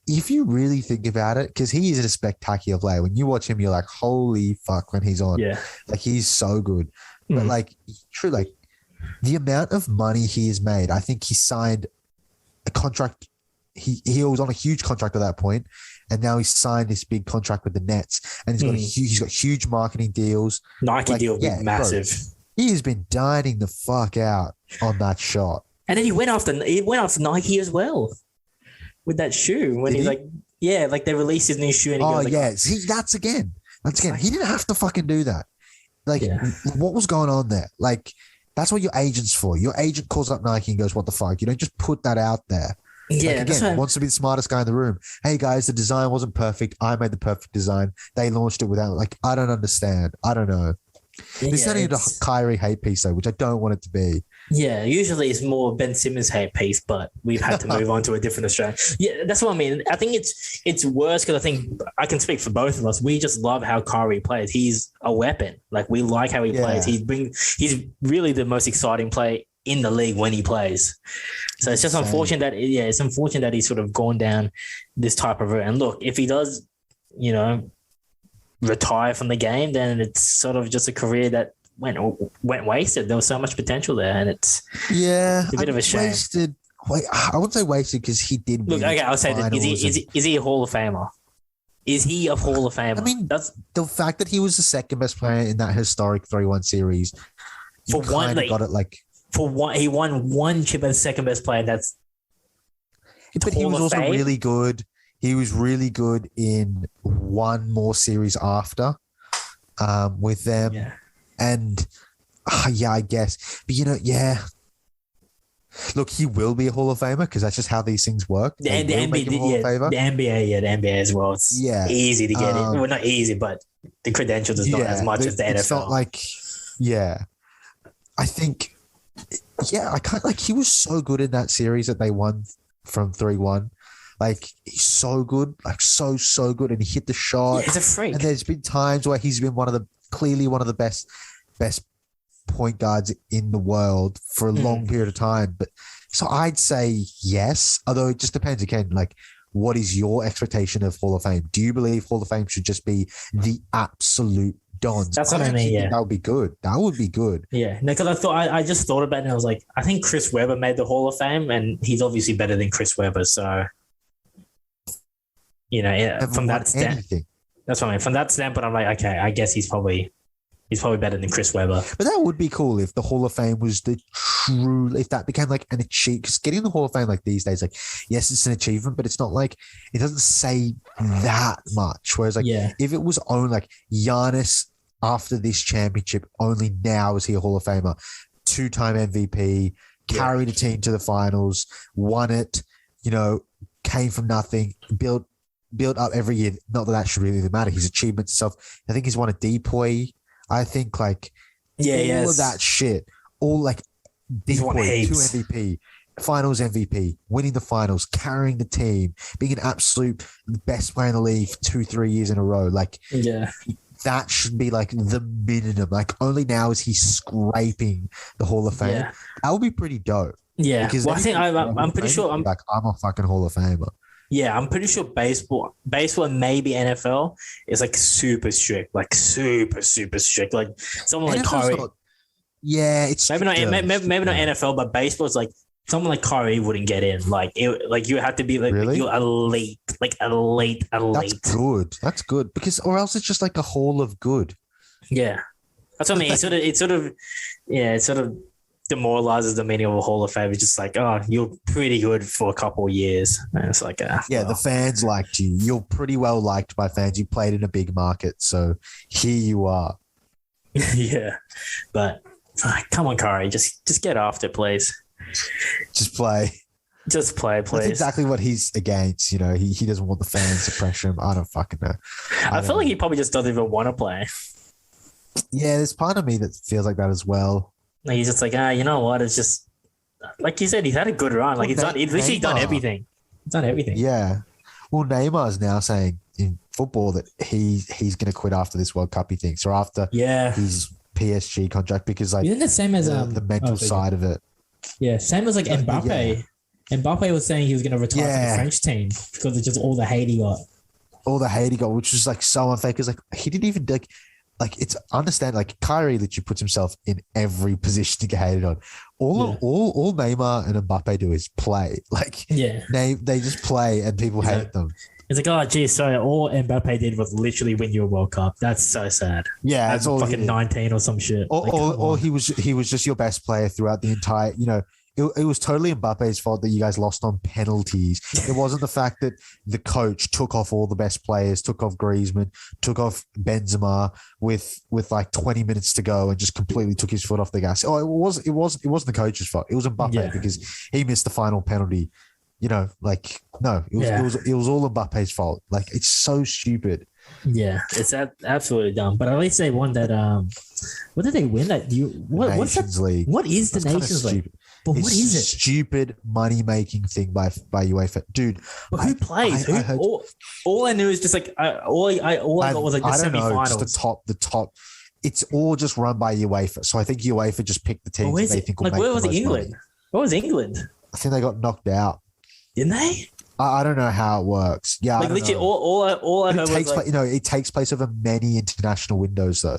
If you really think about it, because he is a spectacular player. When you watch him, you're like, holy fuck, when he's on. Yeah. Like, he's so good. But like, true, like, the amount of money he has made, I think he signed a contract. He was on a huge contract at that point, and now he's signed this big contract with the Nets, and he's got huge marketing deals. Nike deal, massive. Bro, he has been dining the fuck out on that shot, and then he went after Nike as well with that shoe when he's like, they released his new shoe. And see, that's again. He didn't have to fucking do that. Like, what was going on there? Like, that's what your agent's for. Your agent calls up Nike and goes, "What the fuck?" You don't just put that out there. Yeah, like, again, wants to be the smartest guy in the room. Hey guys, the design wasn't perfect. I made the perfect design. They launched it without. Like, I don't understand. I don't know. This is only a Kyrie hate piece though, which I don't want it to be. Yeah, usually it's more Ben Simmons hate piece, but we've had to move on to a different Australian. Yeah, that's what I mean. I think it's worse because I think I can speak for both of us. We just love how Kyrie plays. He's a weapon. Like, we like how he plays. He's really the most exciting player in the league when he plays. So it's just unfortunate that it's unfortunate that he's sort of gone down this type of route. And look, if he does, retire from the game, then it's sort of just a career that went wasted. There was so much potential there, and it's a bit of a shame. Wasted. Wait, I wouldn't say wasted because he did. Look, okay, I'll say that. Is he a Hall of Famer? Is he a Hall of Famer? I mean, that's the fact that he was the second best player in that historic 3-1 series. For one, got it like for one, he won one chip as second best player. But he was also really good. He was really good in one more series after with them. Yeah. And I guess. But look, he will be a Hall of Famer because that's just how these things work. The NBA as well. It's easy to get in. Well, not easy, but the credentials is not as much as the NFL. It's not like, I think, I can't, like, he was so good in that series that they won from 3-1. Like, he's so good, like so good, and he hit the shot. Yeah, he's a freak. And there's been times where he's been clearly one of the best point guards in the world for a long period of time. But so I'd say yes, although it just depends again, like, what is your expectation of Hall of Fame? Do you believe Hall of Fame should just be the absolute dons? That's what I mean. Yeah, that would be good. That would be good. Yeah, because I just thought about it and I was like, I think Chris Webber made the Hall of Fame, and he's obviously better than Chris Webber. So, from that standpoint, that's what I mean. From that standpoint, I'm like, okay, I guess he's probably better than Chris Webber. But that would be cool if the Hall of Fame was if that became like an achievement. Because getting the Hall of Fame like these days, like, yes, it's an achievement, but it's not like, it doesn't say that much. Whereas like, if it was only like Giannis after this championship, only now is he a Hall of Famer. 2-time MVP, carried a team to the finals, won it, came from nothing, built up every year. Not that should really matter. His achievements itself. I think he's won a DPOY. I think like all of that shit, all like DPOY, 2 MVP, finals MVP, winning the finals, carrying the team, being an absolute best player in the league for 2-3 years in a row. Like, that should be like the minimum. Like, only now is he scraping the Hall of Fame. Yeah. That would be pretty dope. Yeah, because I think I'm pretty sure I'm a fucking Hall of Famer. Yeah, I'm pretty sure baseball and maybe NFL is like super strict, like super strict. Like someone like Kyrie. It's maybe not NFL, but baseball is like someone like Kyrie wouldn't get in. Like you have to be like you're elite, like elite. That's good because or else it's just like a hall of good. Yeah, that's what I mean. It sort of demoralizes the meaning of a Hall of Fame. It's just like, oh, you're pretty good for a couple of years. And it's like, the fans liked you. You're pretty well liked by fans. You played in a big market, so here you are. Yeah, but come on, Kyrie, just get after, please. Just play, please. That's exactly what he's against. He doesn't want the fans to pressure him. I don't fucking know. I feel like he probably just doesn't even want to play. Yeah, there's part of me that feels like that as well. Like, he's just like, you know what? It's just like you said, he's had a good run. Like, he's literally done everything. He's done everything. Yeah. Well, Neymar is now saying in football that he's going to quit after this World Cup, he thinks, or after his PSG contract, because like isn't it same as the mental side of it. Yeah, same as like Mbappe. Yeah. Mbappe was saying he was going to retire from the French team because of just all the hate he got. Which was like so unfair because like he didn't even like it's understand like Kyrie literally puts himself in every position to get hated on. All Neymar and Mbappe do is play. Like they just play and people hate them. It's like, oh geez, sorry, all Mbappe did was literally win you a World Cup. That's so sad. Yeah, that's all fucking 19 or some shit. Or he was just your best player throughout the entire, it was totally Mbappe's fault that you guys lost on penalties. It wasn't the fact that the coach took off all the best players, took off Griezmann, took off Benzema with like 20 minutes to go and just completely took his foot off the gas. Oh, it wasn't the coach's fault. It was Mbappe because he missed the final penalty. It was all Mbappe's fault. Like, it's so stupid. Yeah, it's absolutely dumb. But at least they won that. What did they win? Nations League. What is the Nations League? But what is it? Stupid money making thing by UEFA, dude. But who plays? All I knew is just like all I got was like the semifinals. The top. it's all just run by UEFA. So I think UEFA just picked the teams that they think will make where the was most England? money. Where was England? I think they got knocked out. Didn't they? I don't know how it works. Yeah, like I don't literally, know. all I heard was like, it takes place over many international windows though.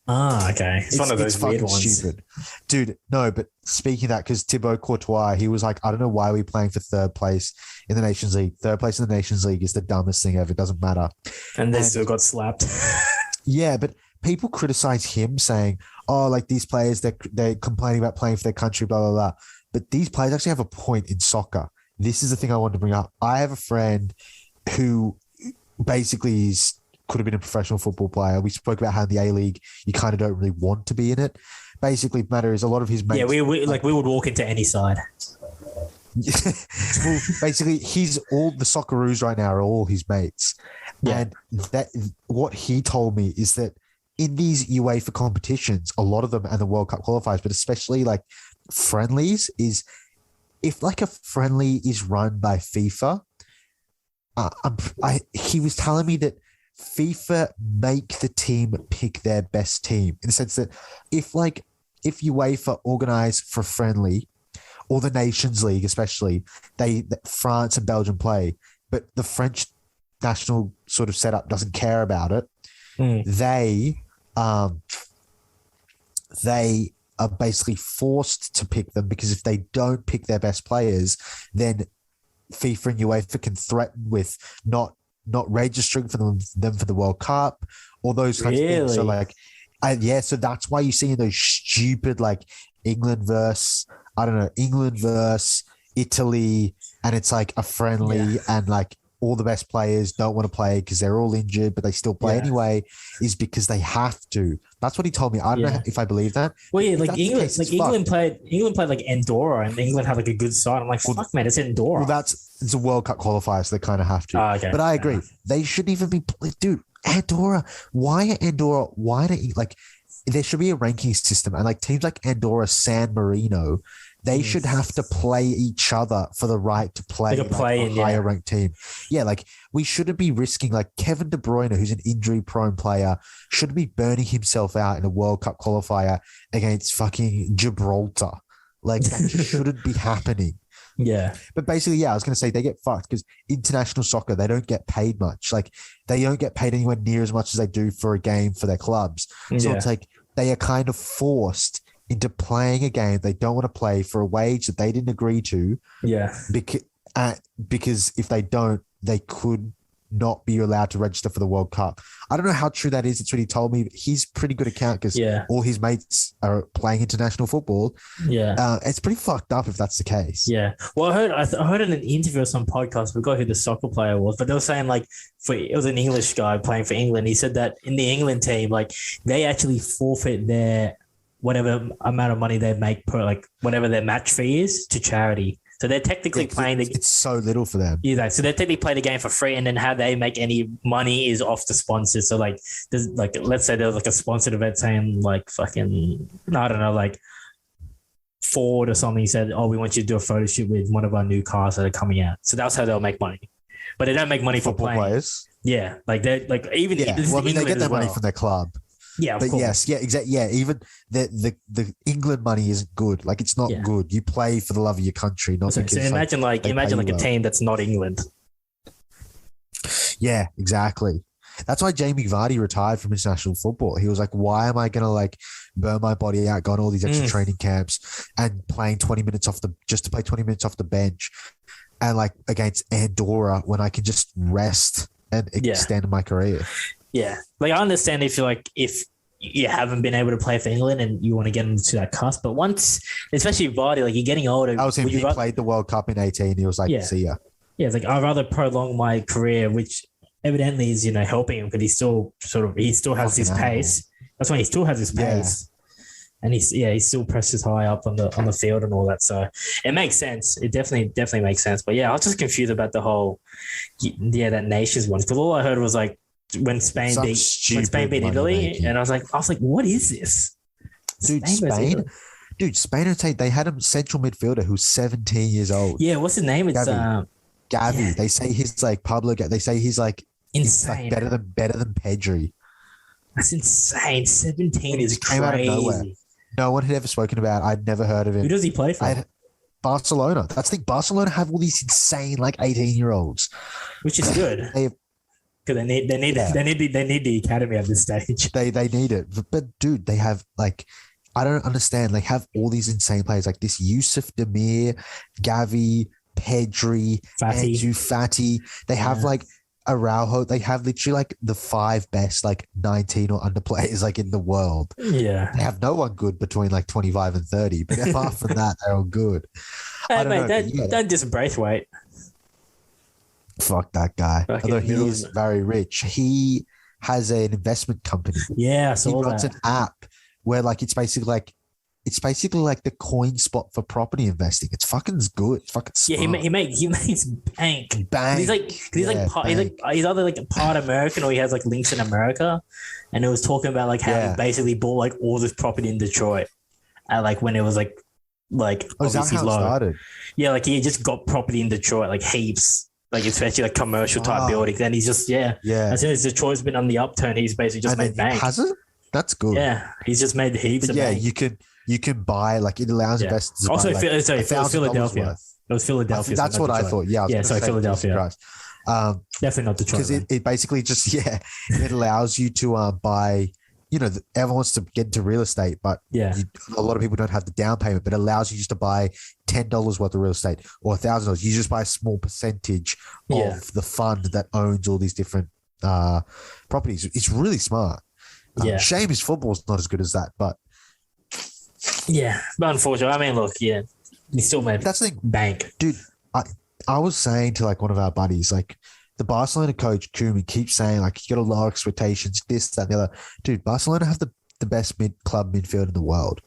Okay. It's one of those weird ones. Stupid. Dude, no, but speaking of that, because Thibaut Courtois, he was like, I don't know why we're playing for third place in the Nations League. Third place in the Nations League is the dumbest thing ever. It doesn't matter. And they still got slapped. Yeah, but people criticize him saying, oh, like these players, they're complaining about playing for their country, blah, blah, blah. But these players actually have a point in soccer. This is the thing I wanted to bring up. I have a friend who basically could have been a professional football player. We spoke about how in the A-League, you kind of don't really want to be in it. Basically, the matter is a lot of his mates... Yeah, we would walk into any side. Well, basically, all the Socceroos right now are all his mates. Yeah. And that what he told me is that in these UEFA competitions, a lot of them and the World Cup qualifiers, but especially like friendlies, is if like a friendly is run by FIFA, he was telling me that FIFA make the team pick their best team in the sense that if UEFA organize for friendly or the Nations League, especially France and Belgium play, but the French national sort of setup doesn't care about it. They are basically forced to pick them because if they don't pick their best players, then FIFA and UEFA can threaten with not registering for them for the World Cup or those kinds of things. So like, so that's why you see those stupid like England versus Italy, and it's like a friendly and like all the best players don't want to play because they're all injured, but they still play anyway, is because they have to. That's what he told me. I don't know if I believe that. Well, yeah, like England played like Andorra, and England had like a good side. I'm like, fuck, man, it's Andorra. Well, it's a World Cup qualifier, so they kind of have to. Oh, okay. But I agree. They shouldn't even be, dude. Andorra. Why don't like? There should be a ranking system, and like teams like Andorra, San Marino, they should have to play each other for the right to play, a higher ranked team. Yeah, like we shouldn't be risking like Kevin De Bruyne, who's an injury prone player, shouldn't be burning himself out in a World Cup qualifier against fucking Gibraltar. Like that just shouldn't be happening. Yeah. But basically, I was going to say they get fucked because international soccer, they don't get paid much. Like they don't get paid anywhere near as much as they do for a game for their clubs. So it's like they are kind of forced into playing a game they don't want to play for a wage that they didn't agree to. Yeah. Because if they don't, they could not be allowed to register for the World Cup. I don't know how true that is. It's what he told me. He's pretty good account because all his mates are playing international football. Yeah. It's pretty fucked up if that's the case. Yeah. Well, I heard in an interview or some podcast, I forgot who the soccer player was, but they were saying like it was an English guy playing for England. He said that in the England team, like they actually forfeit their whatever amount of money they make per like whatever their match fee is to charity. So they're technically playing it's so little for them. Yeah, so they technically play the game for free, and then how they make any money is off the sponsors. So like there's like let's say there was like a sponsored event saying like fucking I don't know, like Ford or something said, oh, we want you to do a photo shoot with one of our new cars that are coming out. So that's how they'll make money. But they don't make money for playing. Players. Yeah. Like they like even well, I mean they get their money from their club. Yeah, but yes, exactly. Yeah, even the England money isn't good. Like it's not good. You play for the love of your country, not because. So imagine like a team that's not England. Yeah, exactly. That's why Jamie Vardy retired from international football. He was like, "Why am I gonna like burn my body out, go on all these extra training camps, and playing 20 minutes just to play 20 minutes off the bench, and like against Andorra when I can just rest and extend my career." Yeah. Like I understand if you haven't been able to play for England and you want to get into that cusp, but once, especially Vardy, like you're getting older. I was him. He played the World Cup in 2018. He was like, see ya. Yeah. It's like, I'd rather prolong my career, which evidently is, helping him because he still has his pace. That's why he still has his pace. And he still presses high up on the field and all that. So it makes sense. It definitely makes sense. But yeah, I was just confused about the whole, that Nations one. Because all I heard was like, when Spain beat Italy, and I was like, what is this? Spain they had a central midfielder who's 17 years old. Yeah, what's his name? It's Gavi. Yeah. They say he's like public. They say he's like insane. He's like better than Pedri. That's insane. 17 is came out of nowhere. crazy. No one had ever spoken about. I'd never heard of him. Who does he play for? Barcelona. That's the thing. Barcelona have all these insane 18-year-olds, which is good. Because they need the academy at this stage. They need it, but dude, they have I don't understand. They have all these insane players like this: Yusuf Demir, Gavi, Pedri, Ansu Fati. They have Araujo. They have literally the 5 best 19 or under players in the world. Yeah, they have no one good between 25 and 30. But apart from that, they're all good. Hey mate, don't diss Braithwaite. Fuck that guy. Although he is very rich, he has an investment company. Yeah, I saw he runs an app where it's basically the coin spot for property investing. It's fucking good. It's fucking smart. Yeah, he makes bank. He's he's either part American or he has links in America, and it was talking about how he basically bought all this property in Detroit, at when it was is that how it started? Yeah, he just got property in Detroit heaps. Especially commercial type buildings, and he's just as soon as Detroit's been on the upturn, he's basically just made bank. Has it? That's good. Yeah, he's just made heaps of bank. you can buy it allows investors to also buy Philadelphia. Worth. It was Philadelphia. That's what I thought. Yeah, Philadelphia. Definitely not Detroit. Because it basically just it allows you to buy. Everyone wants to get into real estate, but a lot of people don't have the down payment, but it allows you just to buy $10 worth of real estate or $1,000. You just buy a small percentage of the fund that owns all these different properties. It's really smart. Shame his football's not as good as that, but but unfortunately, I mean, look, he still made that's the thing. Bank. Dude, I was saying to one of our buddies, the Barcelona coach, Koeman, keeps saying, you got to lower expectations, this, that, and the other. Dude, Barcelona have the best club midfield in the world.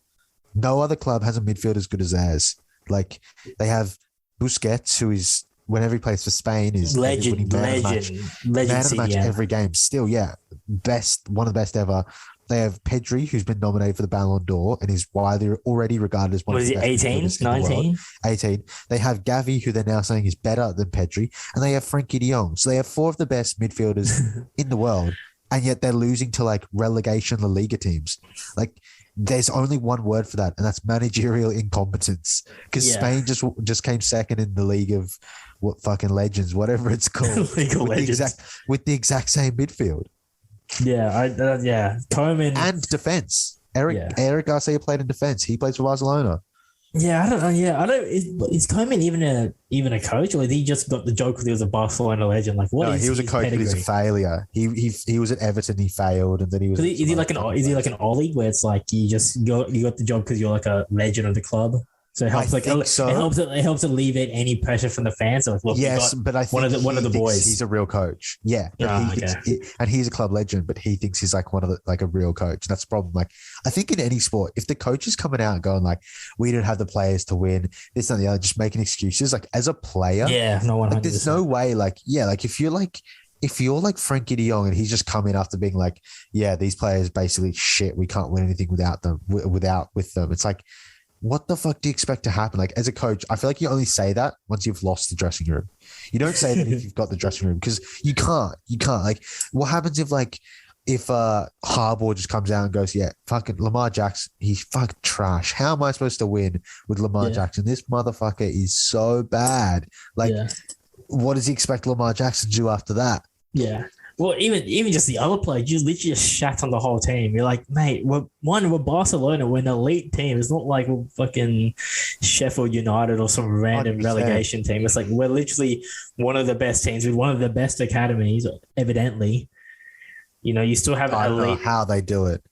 No other club has a midfield as good as theirs. They have Busquets, who is, whenever he plays for Spain, is legend man of the match every game. Still, one of the best ever. They have Pedri, who's been nominated for the Ballon d'Or and is widely already regarded as one of the best. 18, 19? 18. They have Gavi, who they're now saying is better than Pedri, and they have Frenkie de Jong. So they have 4 of the best midfielders in the world, and yet they're losing to relegation La Liga teams. There's only one word for that, and that's managerial incompetence. Because Spain just came second in the league of what fucking legends, whatever it's called, League of Legends, with the exact same midfield. Koeman and defense. Eric Garcia played in defense. He plays for Barcelona. Yeah, I don't know. Yeah, I don't. Is Koeman even a coach, or did he just got the joke because he was a Barcelona legend? He was a coach, but he's a failure. He was at Everton. He failed, and then he was. Is he like an Ollie where it's you just got the job because you're a legend of the club? So it helps it helps alleviate any pressure from the fans. So look, but I think one of the boys. He's a real coach. Yeah, and he's a club legend, but he thinks he's one of the a real coach. That's the problem. I think in any sport, if the coach is coming out and going we don't have the players to win, this and the other, just making excuses. As a player, no one. There's no way. If you're Frenkie de Jong and he's just come in after being these players basically shit. We can't win anything without them. With them, it's what the fuck do you expect to happen? As a coach, I feel you only say that once you've lost the dressing room. You don't say that if you've got the dressing room because you can't. What happens if Harbaugh just comes out and goes, fucking Lamar Jackson, he's fucking trash. How am I supposed to win with Lamar Jackson? This motherfucker is so bad. What does he expect Lamar Jackson to do after that? Yeah. Well, even just the other players, you literally just shat on the whole team. You're mate, we're Barcelona, we're an elite team. It's not we're fucking Sheffield United or some random 100%. Relegation team. It's we're literally one of the best teams with one of the best academies, evidently. You still have I don't know how they do it.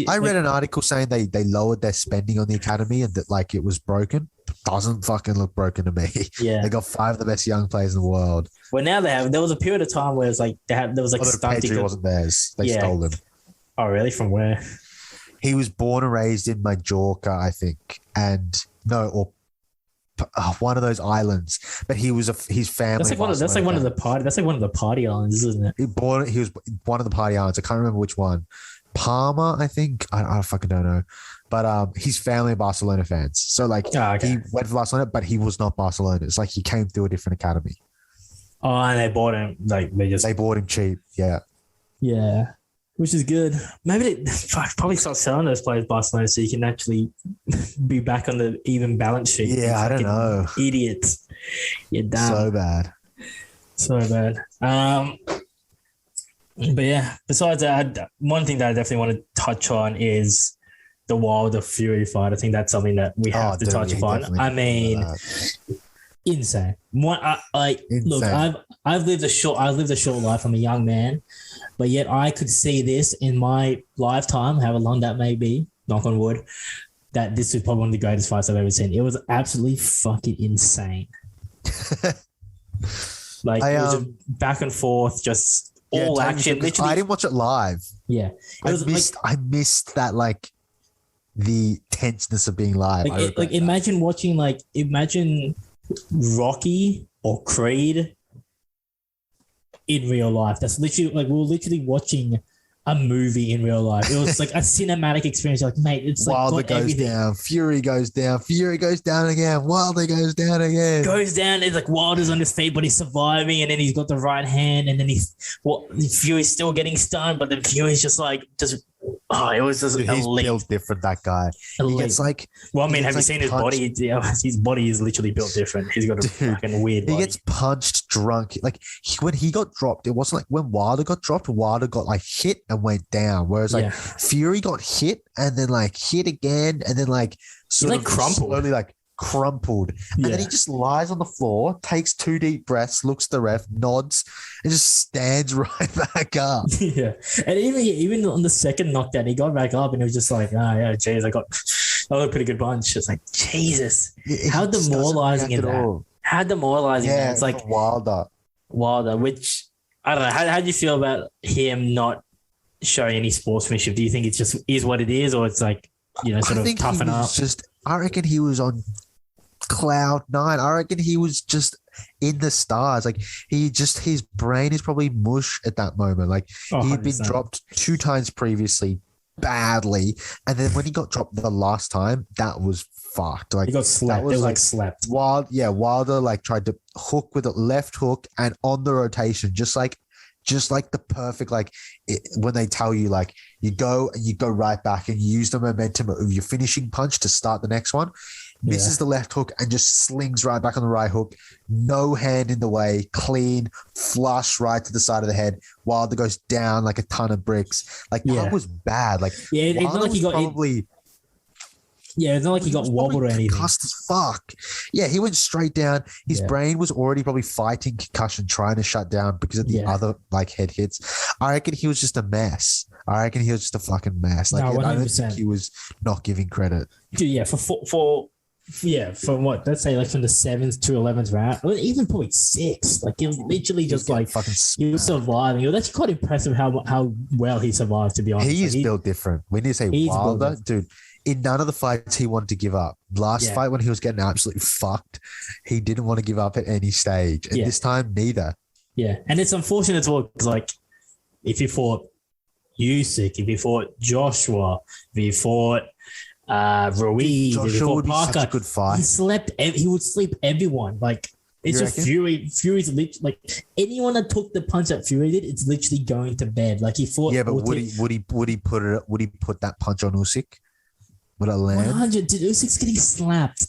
I read an article saying they lowered their spending on the academy and that it was broken. Doesn't fucking look broken to me. Yeah, they got 5 of the best young players in the world. Well, now they have. There was a period of time where it's there was Pedri wasn't theirs. They stole him. Oh, really? From where? He was born and raised in Majorca, I think, one of those islands. But he was his family. That's one of the party islands, isn't it? He was one of the party islands. I can't remember which one. Palma, I think. I fucking don't know. But his family are Barcelona fans. So he went for Barcelona, but he was not Barcelona. It's he came through a different academy. Oh, and they bought him. They bought him cheap. Yeah. Yeah. which is good. Maybe they probably start selling those players, Barcelona, so you can actually be back on the even balance sheet. Yeah, I don't know. Idiots. You're dumb. So bad. So bad. But yeah, besides that, one thing that I definitely want to touch on is the Wilder Fury fight. I think that's something that we have to touch upon. I mean, insane. Look, I've lived a short life. I'm a young man, but yet I could see this in my lifetime, however long that may be, knock on wood, that this is probably one of the greatest fights I've ever seen. It was absolutely fucking insane. It was a back and forth, just all action. Literally, I didn't watch it live. Yeah, I missed that, like, the tenseness of being live. Imagine watching Rocky or Creed in real life. That's literally we were literally watching a movie in real life. It was like a cinematic experience. Like, mate, it's like Wilder goes down, Fury goes down, Fury goes down again, Wilder goes down again. Goes down. It's like Wilder's on his feet, but he's surviving, and then he's got the right hand, and then Fury's still getting stunned, but then Fury's just it was just Dude, he's built different, that guy. Elite. He gets like... Well, I mean, have you seen his body? Yeah, his body is literally built different. He's got a fucking weird body. He gets punched drunk. Like, when he got dropped, it wasn't like when Wilder got dropped, Wilder got like hit and went down. Whereas Fury got hit and then like hit again and then like sort of crumpled. Slowly like crumpled. And then he just lies on the floor, takes 2 deep breaths, looks at the ref, nods, and just stands right back up. Yeah. And even on the second knockdown, he got back up and it was just like, geez, I got a pretty good punch. It's like, Jesus. How demoralizing is that? How demoralizing that? It's like Wilder, which I don't know. How do you feel about him not showing any sportsmanship? Do you think it's just is what it is, or it's like, sort of toughen up? I reckon he was on cloud nine. I reckon he was just in the stars. Like, his brain is probably mush at that moment. Like, he had been dropped 2 times previously badly, and then when he got dropped the last time, that was fucked. Like, he got slept. It was slept. Wilder like tried to hook with a left hook and on the rotation, just like the perfect, when they tell you, like, you go right back and you use the momentum of your finishing punch to start the next one. Misses the left hook and just slings right back on the right hook. No hand in the way, clean, flush right to the side of the head. Wilder goes down like a ton of bricks. Like, that was bad. Like, it's not like he got probably. It's not like he got wobbled or anything. Concussed as fuck. Yeah, he went straight down. His brain was already probably fighting concussion, trying to shut down because of the other head hits. I reckon he was just a mess. I reckon he was just a fucking mess. Like, no, I don't think he was not giving credit. Dude, from what, let's say, like, from the 7th to 11th round, or even probably 6th. Like, it was literally just like he was surviving. It was actually quite impressive how well he survived, to be honest. He is built different. When you say Wilder, dude, in none of the fights he wanted to give up. Last fight, when he was getting absolutely fucked, he didn't want to give up at any stage. And this time, neither. Yeah. And it's unfortunate as well, because, like, if he fought Usyk, if he fought Joshua, if he fought Ruiz, if he fought Parker, such a good fight. He would sleep everyone. Like, it's just Fury's literally, like, anyone that took the punch that Fury did, it's literally going to bed. Like, he fought. Yeah, but would he put that punch on Usyk? Would it land? 100. Dude, Usyk's getting slapped.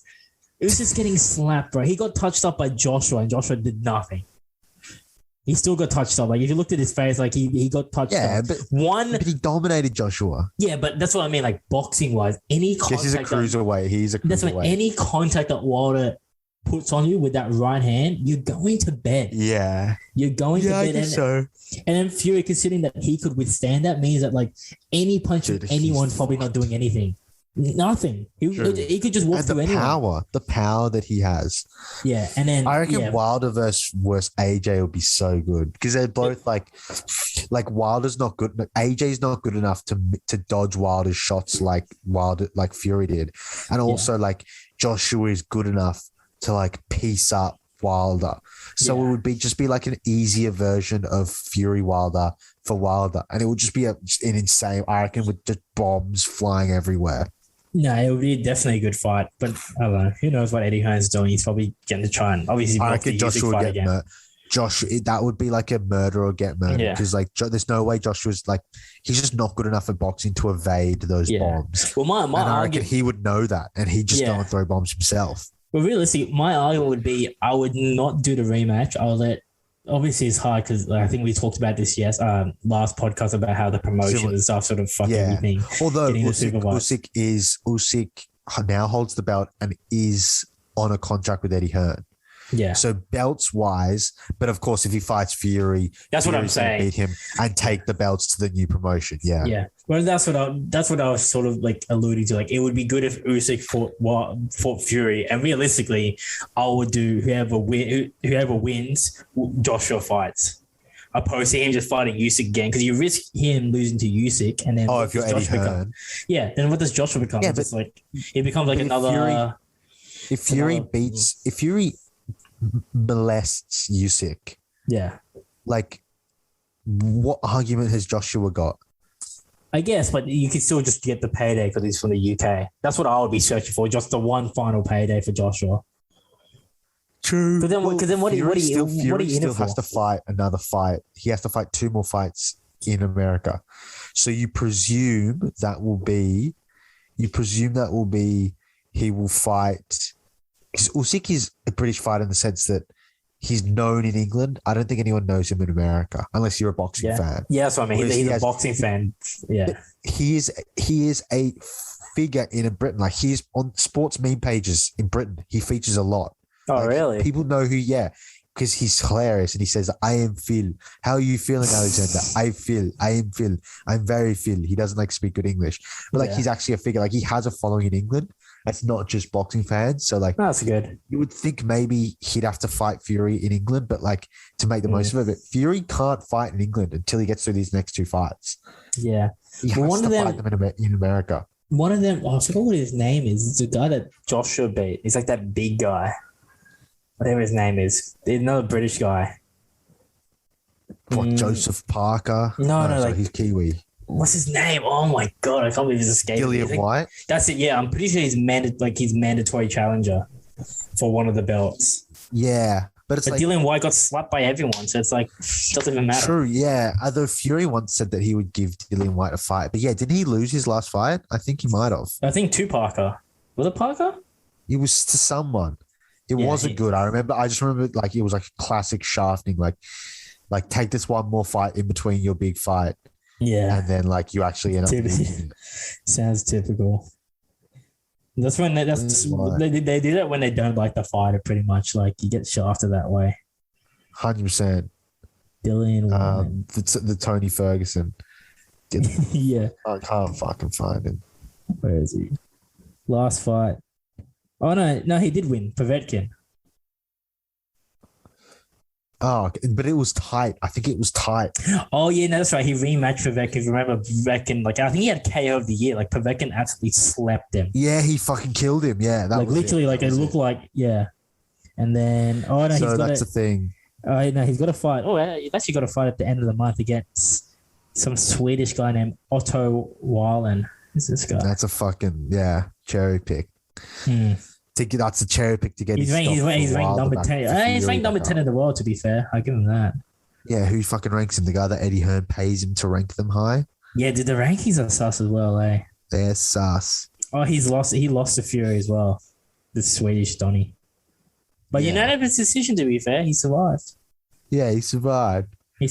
Usyk's getting slapped, bro. He got touched up by Joshua, and Joshua did nothing. He still got touched up. Like, if you looked at his face, like, he got touched up. Yeah, but he dominated Joshua. Yeah, but that's what I mean. Like, boxing wise, any contact. He's a cruiserweight. He's a cruiserweight. That's what any contact that Wilder puts on you with that right hand, you're going to bed. Yeah, you're going to bed. And then Fury, considering that he could withstand that, means that, like, any punch of anyone's probably not doing anything. Nothing. He could just walk through anyone. The power that he has. Yeah, and then I reckon Wilder versus AJ would be so good because they're both like Wilder's not good. AJ's not good enough to dodge Wilder's shots like Fury did, and also like Joshua is good enough to like piece up Wilder. So it would just be like an easier version of Fury Wilder for Wilder, and it would just be an insane. I reckon with just bombs flying everywhere. No, it would be definitely a good fight, but I don't know. Who knows what Eddie Hearn's doing? He's probably going to try and obviously. I reckon Joshua would get hurt. that would be like a murder or get murdered Yeah. because like there's no way Joshua's like he's just not good enough at boxing to evade those bombs. Well, my And I reckon argument, he would know that, and he'd just go and throw bombs himself. well, realistically, my argument would be I would not do the rematch. I would let. Obviously, it's hard because I think we talked about this last podcast about how the promotion and stuff sort of fuck everything. Although Usyk now holds the belt and is on a contract with Eddie Hearn. Yeah. So belts wise, but of course, if he fights Fury, that's what I'm saying. Beat him and take the belts to the new promotion. Yeah. Yeah. Well, that's what I was sort of like alluding to. Like, it would be good if Usyk fought Fury, and realistically, I would do whoever wins, Joshua fights, opposed to him just fighting Usyk again, because you risk him losing to Usyk, and then if you're Eddie Hearn, then what does Joshua become? Yeah, it's like it becomes like another. If Fury molests Usyk, like what argument has Joshua got? I guess, but you could still just get the payday because he's from the UK. That's what I would be searching for, just the one final payday for Joshua. True. But then, what do you has to fight another fight. He has to fight 2 more fights in America. So you presume that will be he will fight, because Usyk is a British fighter in the sense that he's known in England. I don't think anyone knows him in America unless you're a boxing fan. Yeah, that's what I mean. He's a boxing fan. Yeah. He is a figure in Britain. Like, he's on sports meme pages in Britain. He features a lot. Oh, like, really? People know who, because he's hilarious. And he says, I am Phil. How are you feeling, Alexander? I am Phil. I'm very Phil. He doesn't like speak good English. But he's actually a figure. Like, he has a following in England. It's not just boxing fans. So like, that's good. You would think maybe he'd have to fight Fury in England, but like to make the most of it. But Fury can't fight in England until he gets through these next 2 fights. Yeah. He has to fight them in America. One of them, I forgot what his name is. It's the guy that Joshua beat. He's like that big guy. Whatever his name is. Another British guy. What, Joseph Parker? No, he's Kiwi. What's his name? Oh my god, I can't believe he's escaped. Dillian White? That's it, yeah. I'm pretty sure he's mandatory challenger for one of the belts. Yeah. But like, Dillian White got slapped by everyone, so it's like, doesn't even matter. True, yeah. Although Fury once said that he would give Dillian White a fight. But yeah, didn't he lose his last fight? I think he might have. I think to Parker. Was it Parker? It was to someone. It wasn't good. I just remember like it was like a classic shafting, like take this one more fight in between your big fight. Yeah. And then like you actually end up sounds typical. That's when they do that when they don't like the fighter, pretty much. Like, you get shafted that way. 100%. Dillian the Tony Ferguson. Yeah. I can't fucking find him. Where is he? Last fight. Oh no, he did win. Povetkin. Oh, but it was tight. I think it was tight. Oh, yeah, no, that's right. He rematched Povetkin. If you remember, Povetkin, like, I think he had KO of the year. Like, Povetkin absolutely slept him. Yeah, he fucking killed him. Yeah, that like, was literally, like, it looked like, yeah. And then, so that's the thing. Oh, no, he's got a fight. Oh, he's actually got a fight at the end of the month against some Swedish guy named Otto Wahlen. Who's this guy? That's a fucking, cherry pick. That's a cherry pick to get. He's ranked number 10. He's ranked number 10 in the world, to be fair. I'll give him that. Yeah, who fucking ranks him? The guy that Eddie Hearn pays him to rank them high? Yeah, the rankings are sus as well, eh? They're sus. Oh, he lost to Fury as well. The Swedish Donny. But unanimous decision, to be fair. He survived. Yeah, he survived. I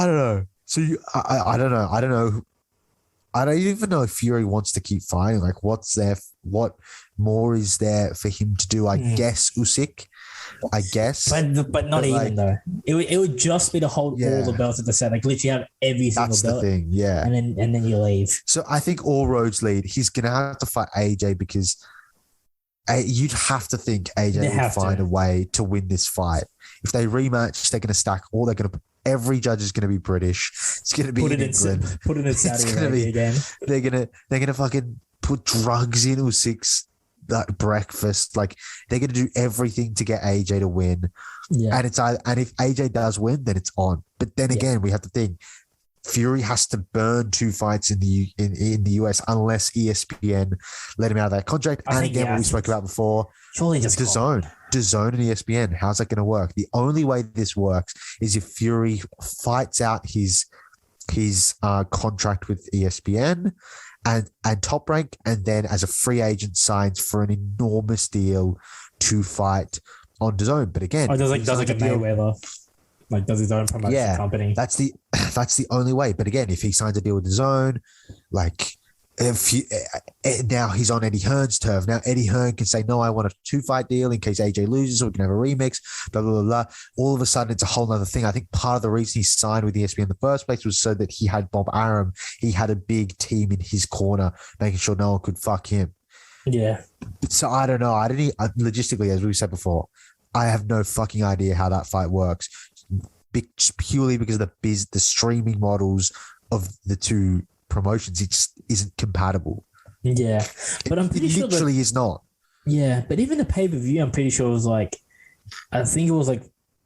don't know. So I don't know. I don't even know if Fury wants to keep fighting. Like, what more is there for him to do? I guess Usyk. I guess, but not even though. It would just be to hold all the belts at the set. Like, literally have every single belt. That's the thing, yeah. And then you leave. So I think all roads lead. He's gonna have to fight AJ because you'd have to think AJ would find a way to win this fight. If they rematch, they're gonna stack all. They're gonna. Every judge is going to be British. It's going to be in England. Put it in Saudi Arabia again. They're gonna fucking put drugs in Usyk's breakfast. Like, they're gonna do everything to get AJ to win. Yeah. And if AJ does win, then it's on. But then again, we have to think Fury has to burn 2 fights in the US unless ESPN let him out of that contract. And again, what we spoke about before, surely just DAZN. DAZN and ESPN. How's that going to work? The only way this works is if Fury fights out his contract with ESPN and Top Rank, and then as a free agent signs for an enormous deal to fight on DAZN. But again, does like a Mayweather, like does his own promotion company. That's the only way. But again, if he signs a deal with DAZN, like now he's on Eddie Hearn's turf. Now Eddie Hearn can say, no, I want a 2-fight deal in case AJ loses, so we can have a remix, blah, blah, blah, blah. All of a sudden, it's a whole other thing. I think part of the reason he signed with ESPN in the first place was so that he had Bob Arum. He had a big team in his corner, making sure no one could fuck him. Yeah. So I don't know. Logistically, as we said before, I have no fucking idea how that fight works. Purely because of the streaming models of the two promotions, it just isn't compatible. Yeah, but I'm pretty sure literally is not. Yeah, but even the pay-per-view, I'm pretty sure it was like, I think it was like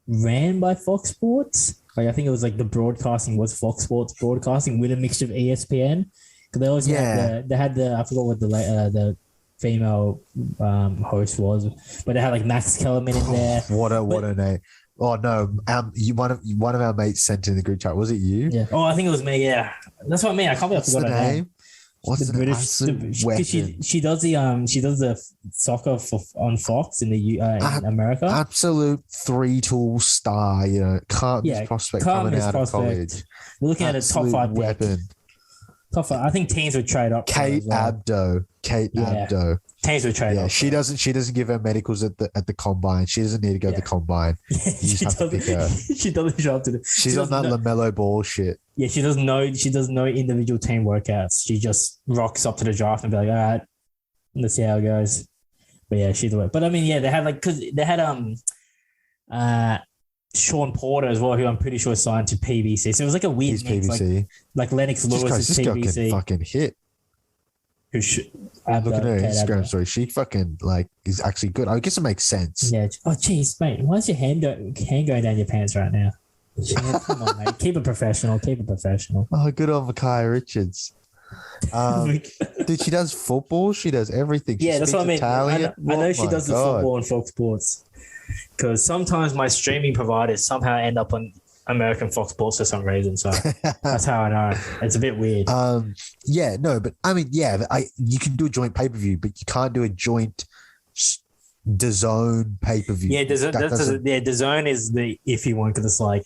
ran by Fox Sports. Like I think it was like the broadcasting was Fox Sports broadcasting with a mixture of ESPN. Because they always had the I forgot what the female host was, but they had like Max Kellerman in there. What a name! Oh no, one of our mates sent in the group chat. Was it you? Yeah. Oh, I think it was me. Yeah, that's what I mean. I can't believe I forgot her name. What's the British? She does the soccer on Fox in America. Absolute 3-tool star. You know, can't miss prospect coming out of college. We're looking at a top 5 weapon. Top 5. I think teams would trade up. Kate Abdo. Teams would trade up. She doesn't give her medicals at the combine. She doesn't need to go to the combine. You just have to pick her. She doesn't show up to She's on that LaMelo Ball shit. Yeah, she does no individual team workouts. She just rocks up to the draft and be like, all right, let's see how it goes. But yeah, she's the way. But I mean, yeah, they had Sean Porter as well, who I'm pretty sure signed to PBC. So it was like a weird mix, PBC. Like Lennox Lewis is PBC. This girl can fucking hit. Look at her Instagram story. She fucking is actually good. I guess it makes sense. Yeah. Oh, jeez, mate. Why is your hand going down your pants right now? Come on, mate. Keep it professional. Oh, good on Buckeye Richards. Dude, she does football. She does everything. Yeah, that's what I mean. I know she does the football on Fox Sports. Because sometimes my streaming providers somehow end up on American Fox Sports for some reason. So that's how I know. It's a bit weird. Yeah, no, but I mean, yeah, you can do a joint pay-per-view, but you can't do a joint DAZN pay-per-view. Yeah, DAZN is the iffy one because it's like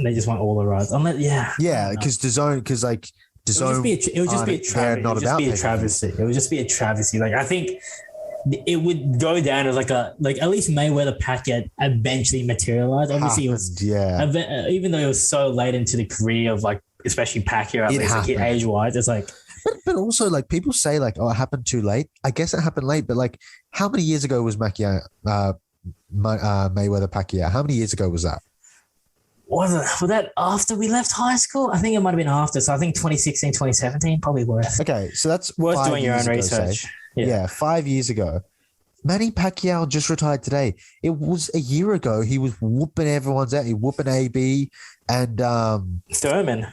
they just want all the rights. Because DAZN, it would just be a travesty. It would just be a travesty. Like I think it would go down as like at least Mayweather Pacquiao eventually materialized. Obviously, it was even though it was so late into the career of like especially Pacquiao, at least like age wise, it's like. But also like people say like, oh, it happened too late. I guess it happened late, but like how many years ago was Mayweather Pacquiao? How many years ago was that? Was that after we left high school? I think it might have been after. So I think 2016, 2017, probably worth. Okay, so that's worth doing your own research. Yeah, 5 years ago. Manny Pacquiao just retired today. It was a year ago. He was whooping everyone's out. He whooping AB and Thurman's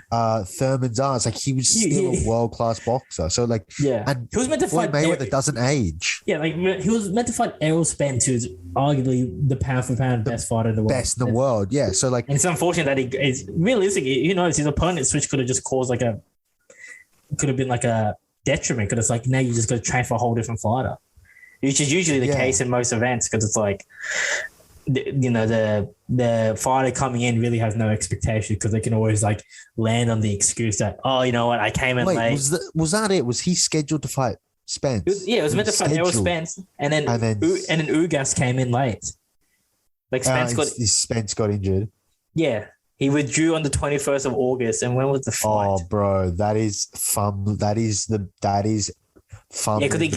ass. Like he was still a world-class boxer. So like, and he was meant to fight Mayweather doesn't age. Yeah, like he was meant to fight Errol Spence, who's arguably the pound for pound best fighter in the world. Best in the world, yeah. So like, and it's unfortunate that he is realistic. You know, his opponent switch could have just caused could have been like a detriment. Because it's like now you just got to train for a whole different fighter. Which is usually the case in most events because it's like, the fighter coming in really has no expectation because they can always like land on the excuse that, oh, you know what, I came in late. Was that it? Was he scheduled to fight Spence? It was meant to fight Errol Spence and then Ugas came in late. Like Spence got injured. Yeah. He withdrew on the 21st of August. And when was the fight? Oh, bro, that is fun. That is fun. Yeah, because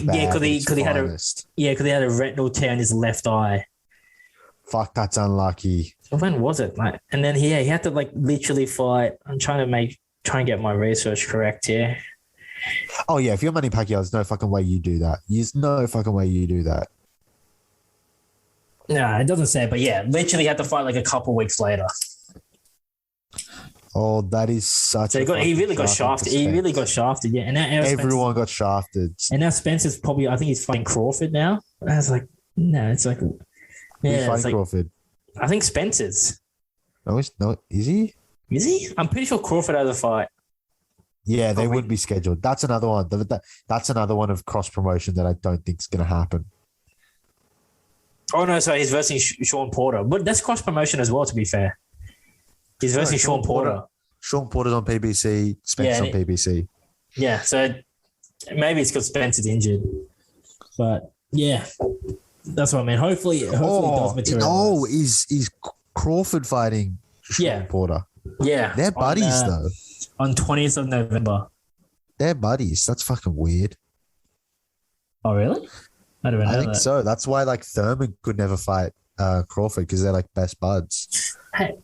he had a retinal tear in his left eye. Fuck, that's unlucky. So when was it? Like, and then he had to like literally fight. I'm trying to get my research correct here. Oh yeah, if you're Manny Pacquiao, there's no fucking way you do that. There's no fucking way you do that. No, it doesn't say, but yeah, literally had to fight like a couple weeks later. Oh, that is such. So he really got shafted. He really got shafted. Yeah, and now everyone got shafted. And now Spencer's probably. I think he's fighting Crawford now. I was like, no, it's like Who's Yeah, fighting Crawford? I think Spencer's. No, is he? Is he? I'm pretty sure Crawford has a fight. Yeah, they wouldn't be scheduled. That's another one. That's another one of cross promotion that I don't think is going to happen. Oh no, so he's versing Sean Porter, but that's cross promotion as well. To be fair, he's versing Sean Porter. Sean Porter's on PBC. Spencer's on PBC. Yeah, so maybe it's because Spencer's injured, but yeah, that's what I mean. Hopefully it does materialize. No, is Crawford fighting Sean Porter? Yeah, they're buddies though. On 20th of November. They're buddies. That's fucking weird. Oh really? I think so. That's why like Thurman could never fight Crawford because they're like best buds. Hey,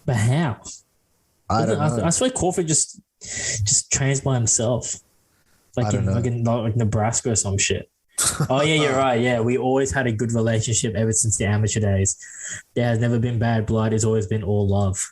but how? I don't know. I swear Crawford just trains by himself, like in Nebraska or some shit. Oh yeah, you're right. Yeah, we always had a good relationship ever since the amateur days. There has never been bad blood. It's always been all love.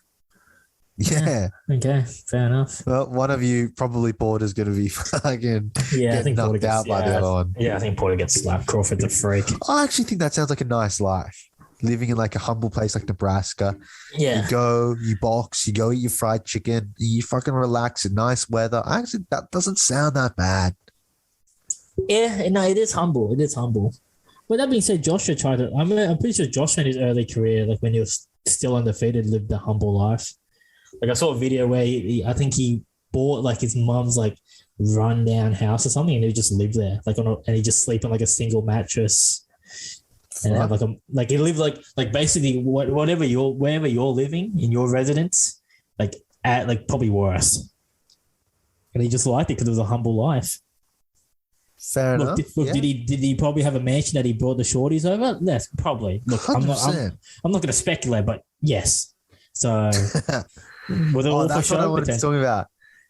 Yeah. Okay, fair enough. Well, one of you, probably Porter's going to be fucking I think knocked out by the other one. Yeah, I think Porter gets slapped. Crawford's a freak. I actually think that sounds like a nice life. Living in like a humble place like Nebraska. Yeah. You go, you box, you go eat your fried chicken, you fucking relax in nice weather. Actually, that doesn't sound that bad. Yeah, no, it is humble. It is humble. But that being said, Joshua tried it. I'm pretty sure Joshua in his early career, like when he was still undefeated, lived a humble life. Like I saw a video where I think he bought like his mum's like rundown house or something, and he just lived there, and he just sleep on like a single mattress, and have he lived like basically wherever you're living in your residence, like at like probably worse, and he just liked it because it was a humble life. Fair enough. Did he probably have a mansion that he brought the shorties over? Yes, probably. Look, 100%. I'm not going to speculate, but yes. So. That's what I wanted to talk about.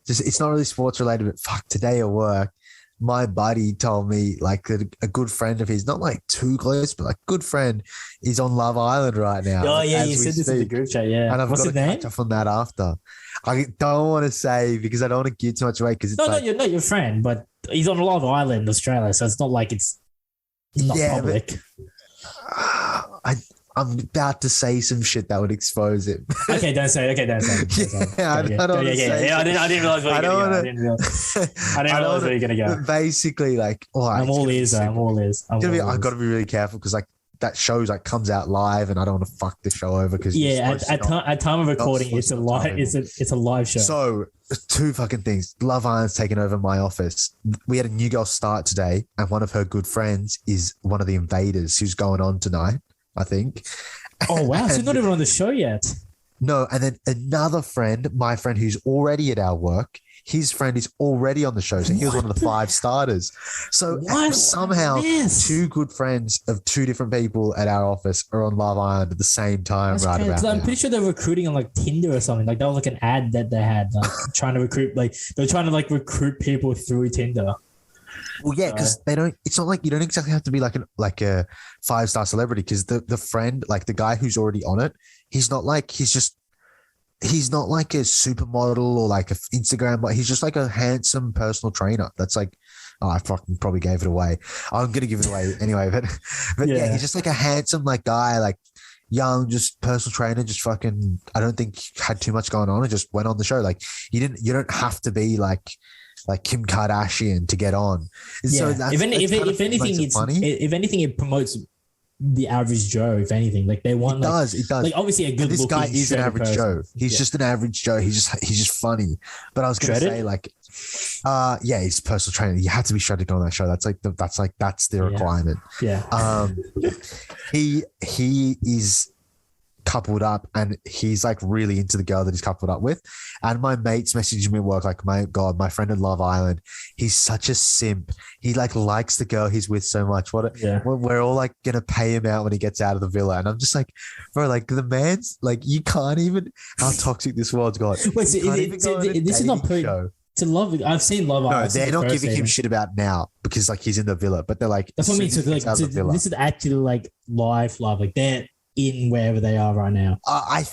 Just it's not really sports related, but fuck, today at work, my buddy told me like a good friend of his, not like too close, but like good friend, is on Love Island right now. Oh yeah, you said this in the group chat, yeah. And I've got to catch up on that after. I don't want to say because I don't want to give too much away because it's you're not your friend, but he's on Love Island, Australia, so it's not like it's not public. I'm about to say some shit that would expose him. Okay, don't say it. I don't want to say. I didn't realize where you're going to go. I didn't realize where you're going to go. Basically, like, I'm all ears. I've got to be really careful because like that show's like comes out live, and I don't want to fuck the show over because at time of recording, it's a live. It's a live show. So two fucking things. Love Island's taken over my office. We had a new girl start today, and one of her good friends is one of the invaders who's going on tonight, I think. Oh, wow. So not even on the show yet. No. And then another friend, my friend who's already at our work, his friend is already on the show. So he was one of the 5 starters. So somehow 2 good friends of 2 different people at our office are on Love Island at the same time. That's right about I'm pretty sure they're recruiting on like Tinder or something. Like that was like an ad that they had, like trying to recruit, like they're trying to like recruit people through Tinder. Well, yeah, because they don't. It's not like you don't exactly have to be like a 5-star celebrity. Because the friend, like the guy who's already on it, he's not like a supermodel or like an Instagram, but he's just like a handsome personal trainer. That's like, I fucking probably gave it away. I'm gonna give it away anyway, but yeah, he's just like a handsome like guy, like young, just personal trainer, just fucking. I don't think had too much going on and just went on the show. Like you don't have to be like Kim Kardashian to get on. Yeah. So if anything, it promotes the average Joe. If anything, like they want, it does. Like obviously a good. This guy is an average Joe. He's just an average Joe. He's just funny. But I was going to say like, he's a personal trainer. You have to be shredded on that show. That's the requirement. Yeah. He is coupled up and he's like really into the girl that he's coupled up with, and my mates messaging me at work like, my god, my friend in Love Island, he's such a simp. He like likes the girl he's with so much. We're all like gonna pay him out when he gets out of the villa, and I'm just like, bro, like the man's like, you can't even, how toxic this world's got. Wait, so this is not show to Love. I've seen Love Island. No, they're not giving him shit about now because like he's in the villa, but they're like, that's what I mean. So like, this is actually like live love, like they're in wherever they are right now. I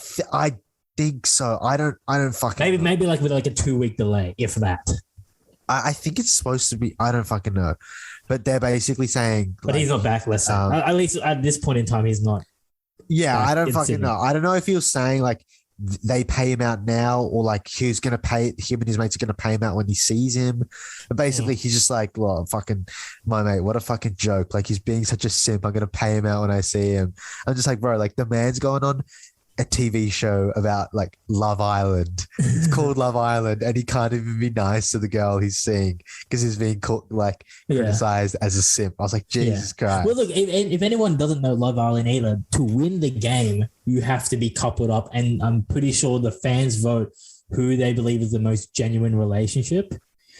think so. I don't fucking maybe like with like a 2-week delay, if that. I think it's supposed to be. I don't fucking know, but they're basically saying. But he's not back. At least at this point in time, he's not. Yeah, I don't in fucking Sydney. know. I don't know if he was saying like they pay him out now or like he's gonna pay him and his mates are gonna pay him out when he sees him. But basically, he's just like, well, fucking my mate, what a fucking joke! Like he's being such a simp. I'm gonna pay him out when I see him. I'm just like, bro, like the man's going on a TV show about like Love Island. It's called Love Island, and he can't even be nice to the girl he's seeing because he's being called like criticized as a simp. I was like, Jesus Christ. Well, look, if anyone doesn't know Love Island either, to win the game, you have to be coupled up, and I'm pretty sure the fans vote who they believe is the most genuine relationship.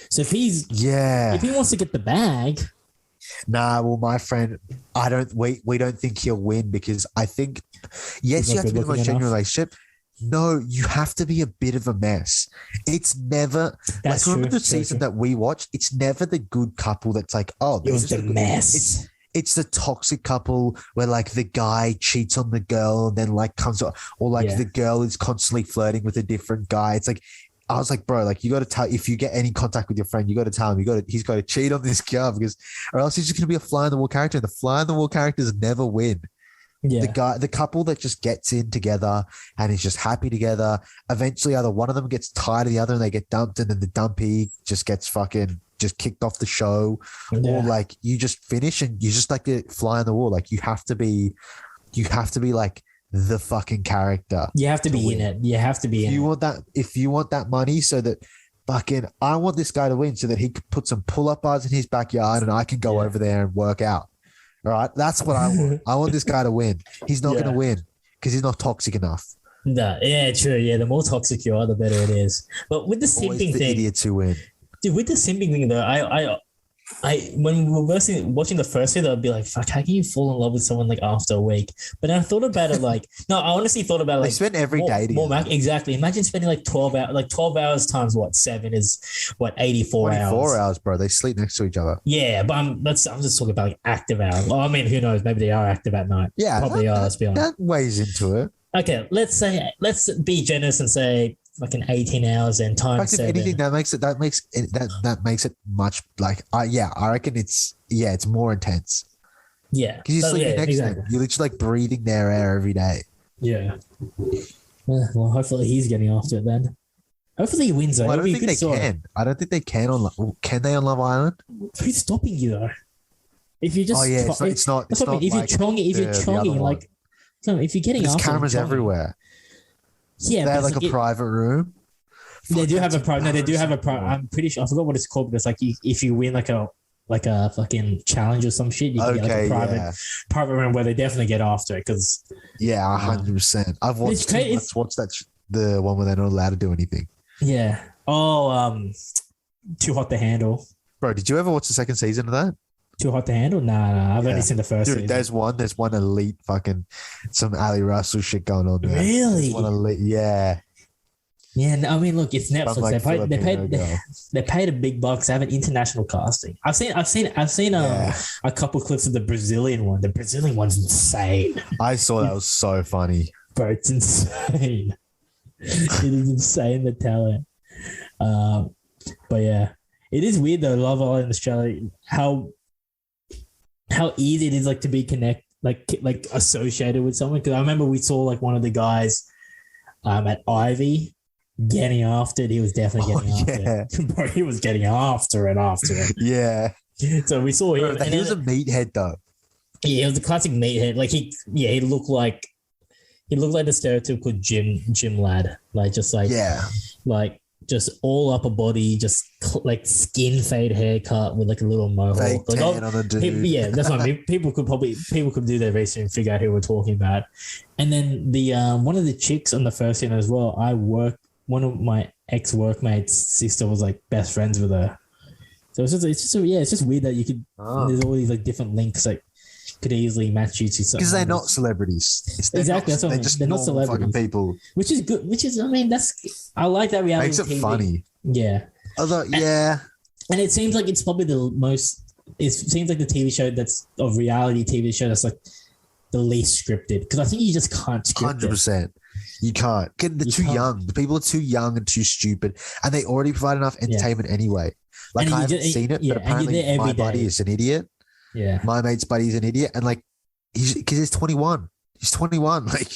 So if he wants to get the bag. Nah, well, my friend, we don't think he'll win because I think, yes, you have to be the most genuine relationship. No, you have to be a bit of a mess. It's never, like, remember the season that we watched? It's never the good couple that's like, oh, it was the mess. It's the toxic couple where like the guy cheats on the girl and then like comes up, or like the girl is constantly flirting with a different guy. It's like, I was like, bro, like you got to tell, if you get any contact with your friend, you got to tell him he's got to cheat on this girl because, or else he's just going to be a fly in the wall character. And the fly in the wall characters never win. Yeah. The couple that just gets in together and is just happy together. Eventually, either one of them gets tired of the other and they get dumped, and then the dumpy just gets fucking just kicked off the show, or like you just finish and you just like the fly in the wall. Like you have to be like the fucking character. You have to be win. In it. You have to be in it. If you want that money so that fucking, I want this guy to win so that he could put some pull-up bars in his backyard and I can go over there and work out. All right. That's what I want. I want this guy to win. He's not going to win because he's not toxic enough. No, yeah, true. Yeah, the more toxic you are, the better it is. But with the simping thing, idiots who win. Dude, with the simping thing though, I when we were watching the first video, I'd be like, fuck, how can you fall in love with someone like after a week? But then I thought about it like, no, I honestly thought about it like, they spend every day together. Exactly. Imagine spending like 12 hours, like 12 hours times what, 7 is what, 84 hours. 24 hours, bro. They sleep next to each other. Yeah, but I'm just talking about like active hours. Well, I mean, who knows? Maybe they are active at night. Yeah, probably are. Let's be honest. That weighs into it. Okay, let's be generous and say fucking 18 hours and times 7. Anything that makes it much like I reckon it's more intense. Yeah, because you're sleeping next to them. You're literally like breathing their air every day. Yeah. Well, hopefully he's getting after it then. Hopefully he wins. Though. Well, I don't think they can. I don't think they can Can they on Love Island? Who's stopping you though? If you just it's not. If you're chonging like. So if you're getting there's cameras everywhere. Yeah, they have like a private room. They do have a private. No, they do have a private. I'm pretty sure. I forgot what it's called, but it's like if you win like a fucking challenge or some shit, you can get like a private room where they definitely get after it. Because 100%. I've watched the one where they're not allowed to do anything. Yeah. Oh, Too Hot to Handle. Bro, did you ever watch the second season of that? Too Hot to Handle? Nah. I've only seen the first season. There's one elite fucking some Ali Russell shit going on there. Really? One elite, yeah. Yeah, no, I mean, look, it's Netflix. Like they paid a big bucks. They have an international casting. I've seen a couple clips of the Brazilian one. The Brazilian one's insane. I saw that. Was so funny. Bro, it's insane. It is insane, the talent. But yeah, it is weird though. Love Island Australia, how easy it is like to be like associated with someone. Because I remember we saw like one of the guys at Ivy getting after it. He was definitely getting after it. Bro, he was getting after it. Yeah. So we saw him. He was a meathead though. Yeah, it was a classic meathead. Like he looked like the stereotypical gym lad. Like just like just all upper body, just like skin fade haircut with like a little mohawk. Fake like, tan on a dude. That's what I mean. People could do their research and figure out who we're talking about. And then the one of the chicks on the first scene as well. One of my ex workmates' sister was like best friends with her. So it's just weird that you could. There's all these like different links like could easily match you to something. Because they're not celebrities. Exactly. They're not celebrities. Fucking people. Which is good. I mean, I like that reality. Makes it TV. funny. Yeah. And it seems like it's probably it seems like the TV show reality TV show that's like the least scripted. Because I think you just can't script 100%. You can't. They're too young. The people are too young and too stupid. And they already provide enough entertainment anyway. Like I haven't seen it, but apparently my buddy is an idiot. Yeah. My mate's buddy is an idiot. And like, because he's 21. He's 21. Like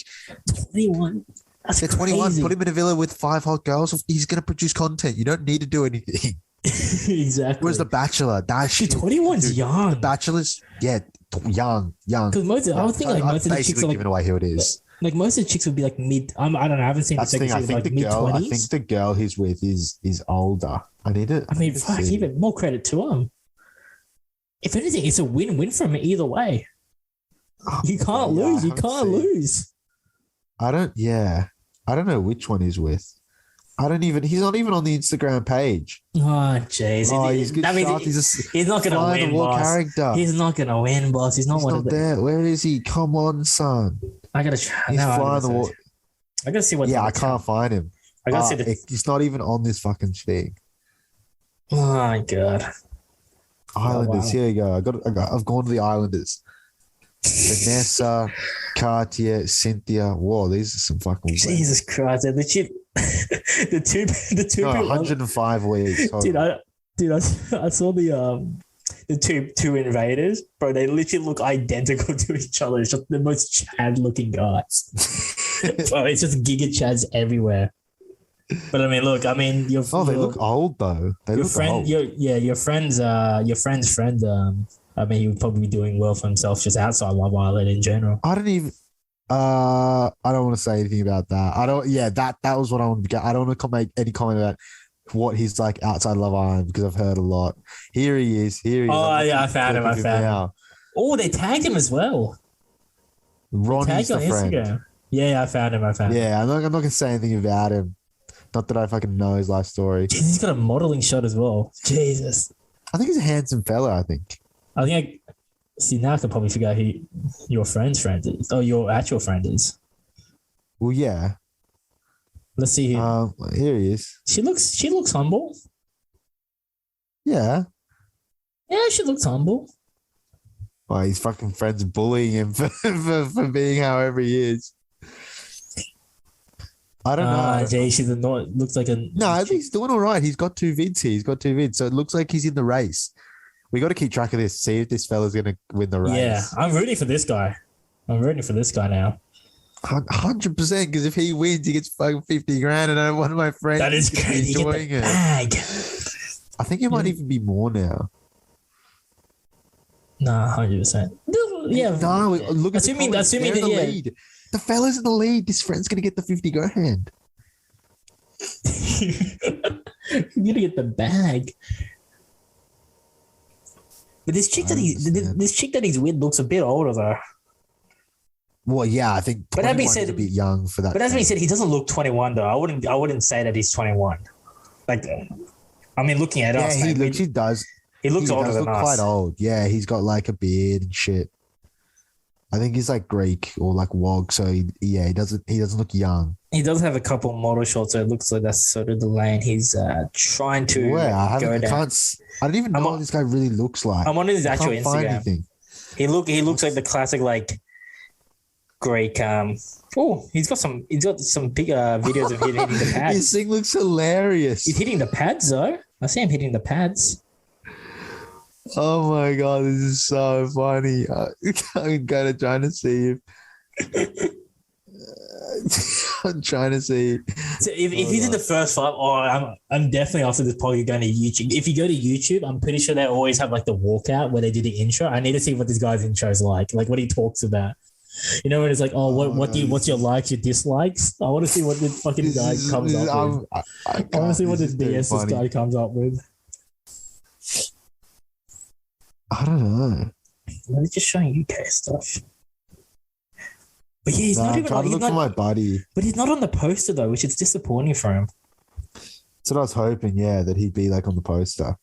21. That's they're 21. crazy. Put him in a villa with 5 hot girls. He's gonna produce content. You don't need to do anything. Exactly. Where's The Bachelor? That shit. 21's young. The Bachelor's young. Because I would think like most of the chicks are like giving away who it is. Like most of the chicks would be like mid. I don't know. I haven't seen That's the the second thing. I season. think Like mid 20s. I think the girl he's with is older. I mean, fuck. Even more credit to him. If anything, it's a win-win for him either way. You can't lose. You can't lose. I don't know which one he's with. He's not even on the Instagram page. Oh, jeez. Oh, he's good. He's not going to win, boss. Character. He's not going to win, boss. He's not there. Where is he? Come on, son. I got to try. He's flying the wall. I got to see what. Yeah, I can't find him. I got to see he's not even on this fucking thing. Oh, my God. Islanders. Oh, wow. Here you go. I've gone to the Islanders. Vanessa, Cartier, Cynthia. Whoa, these are some fucking. Jesus Christ! They're legit. the two. No, 105 weeks. Dude, I saw the two invaders, bro. They literally look identical to each other. It's just the most Chad looking guys. Bro, it's just Giga Chads everywhere. But I mean, look. They look old though. Your friend's friend. I mean, he would probably be doing well for himself just outside Love Island in general. I don't want to say anything about that. That was what I wanted to get. I don't want to make any comment about what he's like outside Love Island because I've heard a lot. Here he is. Oh, yeah, I found him. Oh, they tagged him as well. Ronnie's the friend. Instagram. Yeah, I found him. Yeah, I'm not going to say anything about him. Not that I fucking know his life story. Jeez, he's got a modeling shot as well. Jesus. I think he's a handsome fella, See, now I can probably figure out who your friend's friend is. Oh, your actual friend is. Well, yeah. Let's see here. Here he is. She looks humble. Yeah. Yeah, she looks humble. Well, his fucking friends bullying him for being however he is. I don't know. Jay, looks like a... No, I think he's doing all right. He's got 2 vids here. So it looks like he's in the race. We got to keep track of this. See if this fella's going to win the race. Yeah, I'm rooting for this guy. Now. 100%. Because if he wins, he gets fucking 50 grand, and one of my friends that is crazy. Enjoying it. Bag. I think it might even be more now. Nah, 100%. Yeah. No, look at assuming that lead. The fella's in the lead. This friend's going to get the 50 grand. You're going to get the bag. But this chick that he's with looks a bit older though. Well, yeah, I think 21 is a bit young for that. But as we said, he doesn't look 21 though. I wouldn't say that he's 21. Like, I mean, looking at us, he does. He looks older than us. Quite old. Yeah, he's got like a beard and shit. I think he's like Greek or like Wog, so he doesn't look young. He does have a couple of model shots, so it looks like that's sort of the lane he's trying to go down. I don't even know what this guy really looks like. I'm on his actual Instagram. He looks like the classic like Greek. He's got some big videos of him hitting the pads. His thing looks hilarious. He's hitting the pads though. I see him hitting the pads. Oh my god, this is so funny. I'm kind of trying to see if I'm trying to see. So if he's in the first 5, I'm definitely after this poll. You're going to YouTube. If you go to YouTube, I'm pretty sure they always have like the walkout where they do the intro. I need to see what this guy's intro is like what he talks about. You know, when it's like, what's your likes, your dislikes? I want to see what the fucking guy comes up with. I want to see what this BS this guy comes up with. I don't know. He's just showing UK stuff. But yeah, he's not even on. Look for my buddy. But he's not on the poster though, which is disappointing for him. That's what I was hoping. Yeah, that he'd be like on the poster.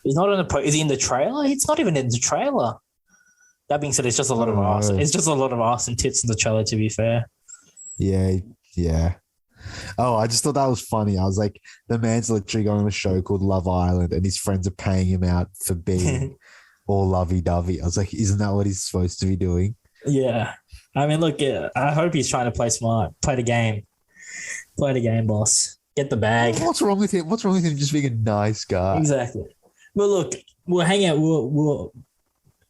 He's not on the poster. Is he in the trailer? He's not even in the trailer. That being said, it's just a lot of ass. It's just a lot of ass and tits in the trailer. To be fair. Yeah. Oh, I just thought that was funny. I was like, the man's literally going on a show called Love Island, and his friends are paying him out for being all lovey-dovey. I was like, isn't that what he's supposed to be doing? Yeah. I mean, look, I hope he's trying to play smart, play the game. Play the game, boss. Get the bag. What's wrong with him? What's wrong with him just being a nice guy? Exactly. Well, look, we'll hang out.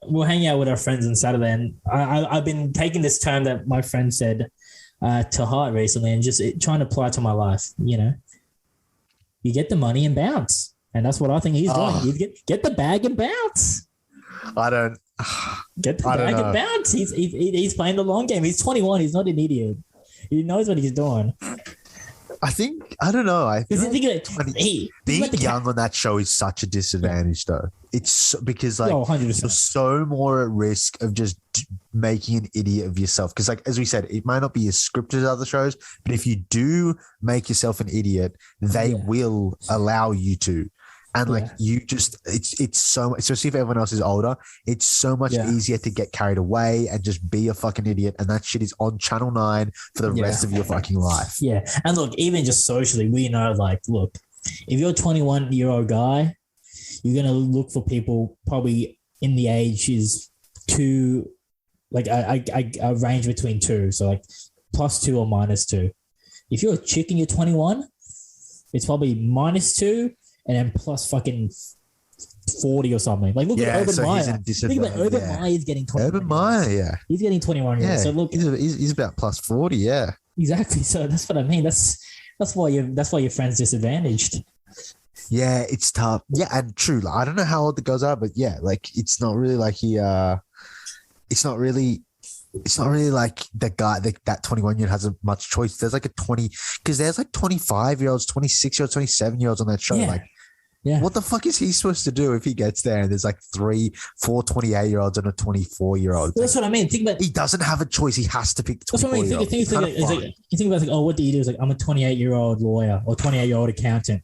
we'll hang out with our friends on Saturday, and I've been taking this term that my friend said to heart recently, and just trying to apply it to my life. You know, you get the money and bounce, and that's what I think he's doing. You get the bag and bounce. I don't get the bag and bounce. He's playing the long game. He's 21. He's not an idiot. He knows what he's doing. I don't know. I think being young on that show is such a disadvantage, though. It's because like you're so more at risk of just making an idiot of yourself. Because like as we said, it might not be as scripted as other shows, but if you do make yourself an idiot, they will allow you to. And like you just, it's so, especially if everyone else is older, it's so much easier to get carried away and just be a fucking idiot. And that shit is on Channel 9 for the rest of your fucking life. Yeah. And look, even just socially, we know, like, look, if you're a 21-year-old guy, you're going to look for people probably in the ages two, like a range between two. So like +2 or -2. If you're a chick and you're 21, it's probably -2. And then plus fucking 40 or something. Like, look at Urban Meyer. Think about Urban Meyer is getting 21. Urban Meyer, he's getting 21 years. So look, he's about +40. Yeah, exactly. So that's what I mean. That's why your friend's disadvantaged. Yeah, it's tough. Yeah, and true. Like, I don't know how old the girls are, but yeah, like it's not really like it's not really like the guy that 21-year-old has a much choice. There's like a 20 because there's like 25-year-olds, 26-year-olds, 27-year-olds on that show. Like. Yeah. What the fuck is he supposed to do if he gets there and there's like 3, 4 28-year-olds and a 24-year-old? That's what I mean. Think about. He doesn't have a choice. He has to pick the 24-year-old. You think about like, oh, what do you do? It's like, I'm a 28-year-old lawyer or 28-year-old accountant.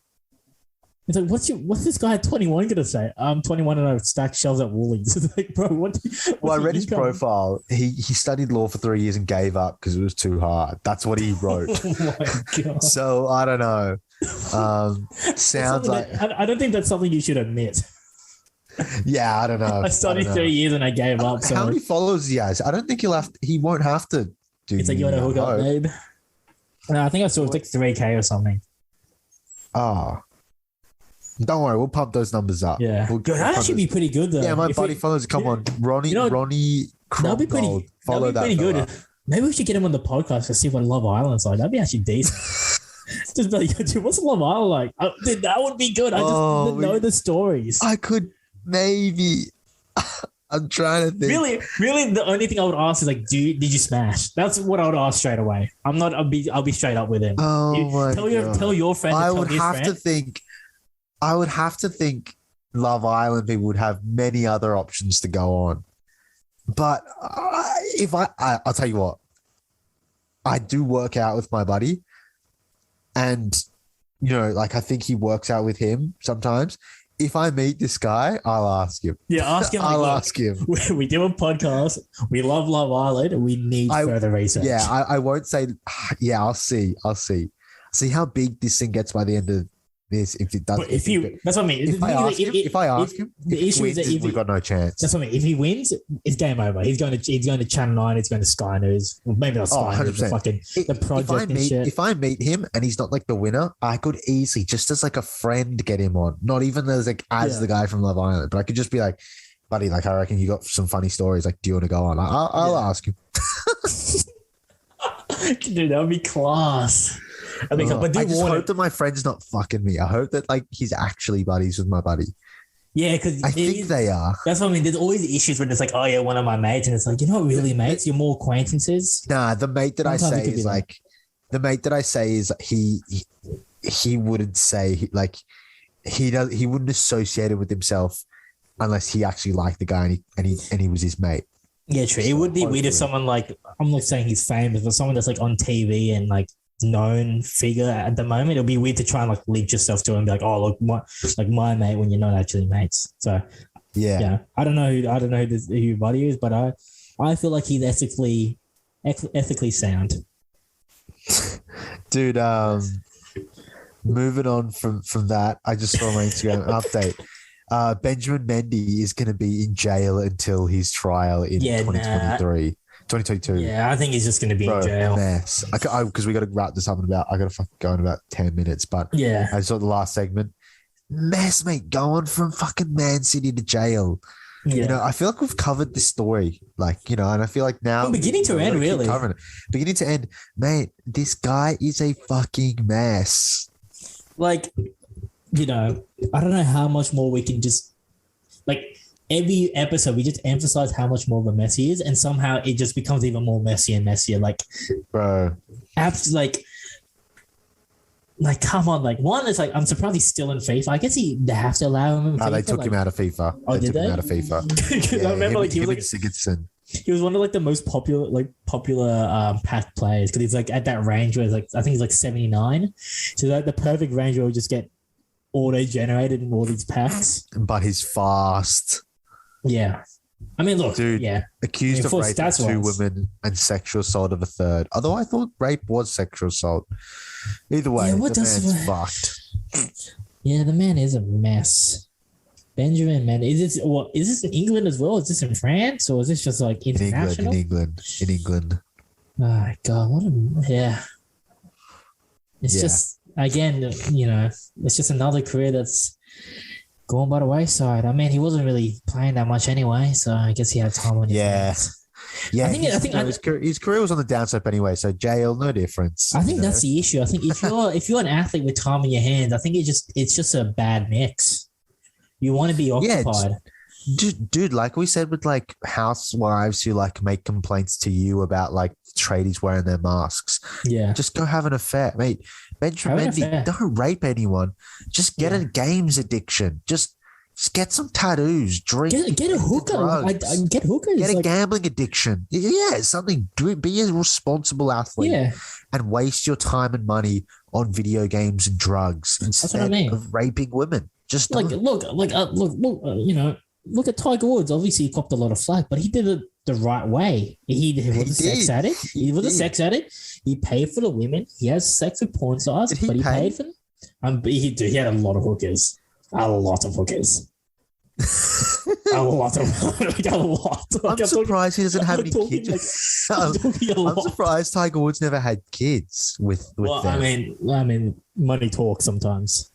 It's like, what's this guy at 21 gonna say? I'm 21 and I've stacked shelves at Woolies. It's like, bro, what? Well, I read his profile. He studied law for 3 years and gave up because it was too hard. That's what he wrote. Oh my God. So I don't know. Sounds like I don't think that's something you should admit. Yeah, I don't know. I studied 3 years and I gave up. So how many followers he has? I don't think he won't have to do. It's like, you want to hook up, babe? No, I think I saw it's like 3K or something. Don't worry, we'll pump those numbers up. Yeah, that'd actually be pretty good though. Yeah, my buddy follows. Come on, Ronnie. That'd be pretty. That'd be pretty good. Maybe we should get him on the podcast to see what Love Island's like. That'd be actually decent. Just be like, dude, what's Love Island like? Dude, that would be good. I just didn't know the stories. I could maybe. I'm trying to think. Really, the only thing I would ask is like, did you smash? That's what I would ask straight away. I'll be straight up with him. Tell your friend. I would have to think Love Island people would have many other options to go on. But I'll tell you what, I do work out with my buddy. And, like I think he works out with him sometimes. If I meet this guy, I'll ask him. Yeah, ask him. I'll ask him. We do a podcast. We love Love Island. We need further research. Yeah, I won't say, yeah, I'll see. See how big this thing gets by the end of this. If it does, that's what I mean. If I ask him, the issue is that we've got no chance. That's what I mean. If he wins, it's game over. He's going to Channel 9. He's going to Sky News. Well, maybe not Sky News. The project and shit. If I meet him and he's not like the winner, I could easily just as like a friend get him on. Not even as the guy from Love Island, but I could just be like, buddy, like I reckon you got some funny stories. Like, do you want to go on? I'll ask him. Dude, that would be class. I just hope that my friend's not fucking me. I hope that like he's actually buddies with my buddy. Yeah, because I think they are. That's what I mean. There's always issues when it's like, oh yeah, one of my mates, and it's like, you're not really mates. You're more acquaintances. Nah, the mate that I say is like, the mate that I say is he wouldn't say like he wouldn't associate it with himself unless he actually liked the guy and he was his mate. Yeah, true. It would be weird if someone like, I'm not saying he's famous, but someone that's like on TV and like known figure at the moment, it'll be weird to try and like link yourself to him and be like, oh look, my mate, when you're not actually mates. So yeah, I don't know who your buddy is, but I feel like he's ethically sound. Dude, moving on from that, I just saw on my Instagram an update. Benjamin Mendy is going to be in jail until his trial in 2023. 2022. Yeah, I think he's just going to be in jail. Mess. Because we got to wrap this up I got to fucking go in about 10 minutes. But I saw the last segment. Mess, mate, going from fucking Man City to jail. Yeah. You know, I feel like we've covered this story, like, you know, and I feel like now From beginning to end, really. Covering it. Beginning to end, mate, this guy is a fucking mess. Like, you know, I don't know how much more we can just, like, every episode we just emphasize how much more of a mess he is, and somehow it just becomes even more messy and messier. Like, bro, like, come on, like, one is like, I'm surprised he's still in FIFA. I guess they have to allow him in no, FIFA. they took him out of FIFA. Oh, they did took they? him out of FIFA. I remember, like, he was like Sigurdsson. He was one of like the most popular pack players because he's like at that range where it's like I think he's like 79. So like the perfect range where we just get auto generated in all these packs. But he's fast. Yeah. I mean, look, dude, yeah. Accused of rape of 2 women and sexual assault of a 3rd. Although I thought rape was sexual assault. Either way, the man's fucked. Yeah, the man is a mess. Benjamin, man, is this in England as well? Is this in France or is this just like international? In England. Oh God, It's just again, you know, it's just another career that's going by the wayside. I mean, he wasn't really playing that much anyway, so I guess he had time on his hands. Yeah, I think his career was on the downslope anyway. So jail, no difference. I think that's the issue. I think if you're an athlete with time on your hands, I think it's just a bad mix. You want to be occupied. Dude, like we said with like housewives who like make complaints to you about like tradies wearing their masks. Yeah. Just go have an affair, mate. Benjamin Mendy, don't rape anyone. Just get a games addiction. Just get some tattoos. Drink. Get a hooker. Get hookers. Get a gambling addiction. Yeah, something. Be a responsible athlete. And waste your time and money on video games and drugs instead of raping women. Just look, you know, look at Tiger Woods. Obviously, he copped a lot of flack, but he did it the right way. He was a sex addict. He was a sex addict. He paid for the women. He has sex with porn stars, but he paid for them. He had a lot of hookers. A lot of hookers. a lot. I'm surprised he doesn't have any kids. I'm surprised Tiger Woods never had kids with them. I mean, money talks sometimes.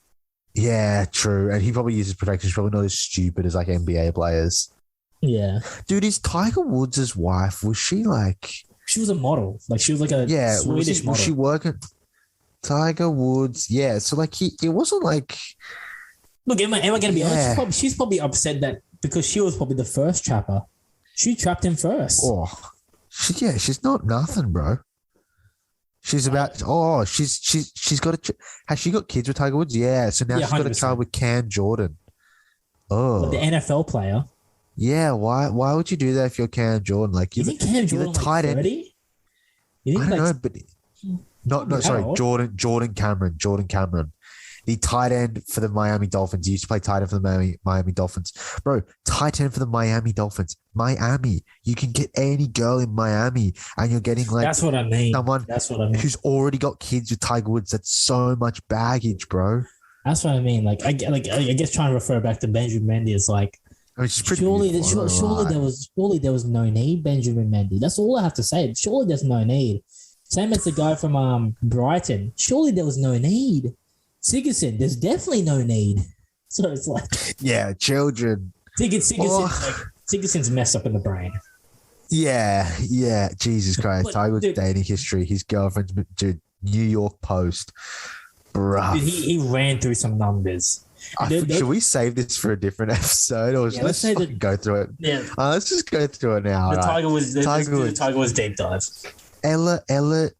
Yeah, true. And he probably uses protection. He's probably not as stupid as like NBA players. Yeah. Dude, is Tiger Woods' wife, was she like... She was a model. Like she was like a Swedish model. Was she working... Tiger Woods, yeah. So like it wasn't like... Look, am I going to be honest? She's probably upset that because she was probably the first trapper. She trapped him first. Oh, she's not nothing, bro. She's about. She's got has she got kids with Tiger Woods? Yeah. So now she's 100%. Got a child with Cam Jordan. Oh, but the NFL player. Yeah. Why would you do that if you're Cam Jordan? Like you think Cam Jordan tight end? 30? I don't know, but sorry, Jordan Cameron. The tight end for the Miami Dolphins. He used to play tight end for the Miami Dolphins. Bro, tight end for the Miami Dolphins. Miami. You can get any girl in Miami and you're getting like... That's what I mean. That's what I mean. Who's already got kids with Tiger Woods. That's so much baggage, bro. That's what I mean. Like I guess trying to refer back to Benjamin Mendy is like... I mean, surely there was no need, Benjamin Mendy. That's all I have to say. Surely there's no need. Same as the guy from Brighton. Surely there was no need. Sigurdsson, there's definitely no need. So it's like... Yeah, children. Sigurdsson's messed up in the brain. Yeah. Jesus Christ. Tiger Woods dating history. His girlfriend's New York Post. Bruh. Dude, he ran through some numbers. Should we save this for a different episode? Or let's go through it? Yeah. Let's just go through it now. The Tiger Woods deep dive. Ella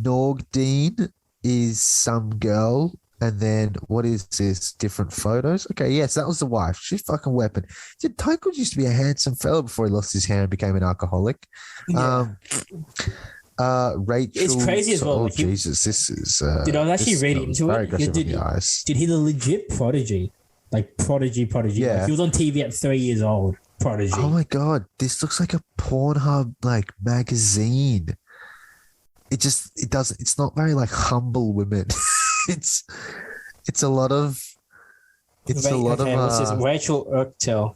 Nordine is some girl. And then what is this? Different photos? Okay, yes, that was the wife. She's fucking weapon. Dude, Tiger Woods used to be a handsome fella before he lost his hair and became an alcoholic. Yeah. Rachel. It's crazy as well. Jesus, this is. Dude, I was actually reading into it. Dude, he's a legit prodigy. Like prodigy. Yeah. Like, he was on TV at 3 years old. Prodigy. Oh my God. This looks like a Pornhub like magazine. It's not very like humble women. It's a lot of what's this? Rachel Urkel.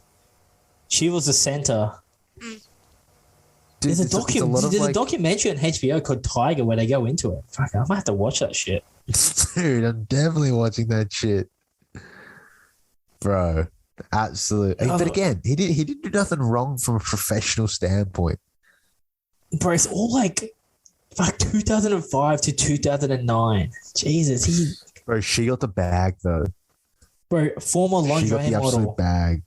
She was the center. Dude, there's a documentary on HBO called Tiger where they go into it. Fuck, I might have to watch that shit. Dude, I'm definitely watching that shit. Bro. Absolutely. But again, he didn't do nothing wrong from a professional standpoint. Bro, it's all like 2005 to 2009. Jesus, Bro, she got the bag though. bro, former She got lingerie the absolute model. bag.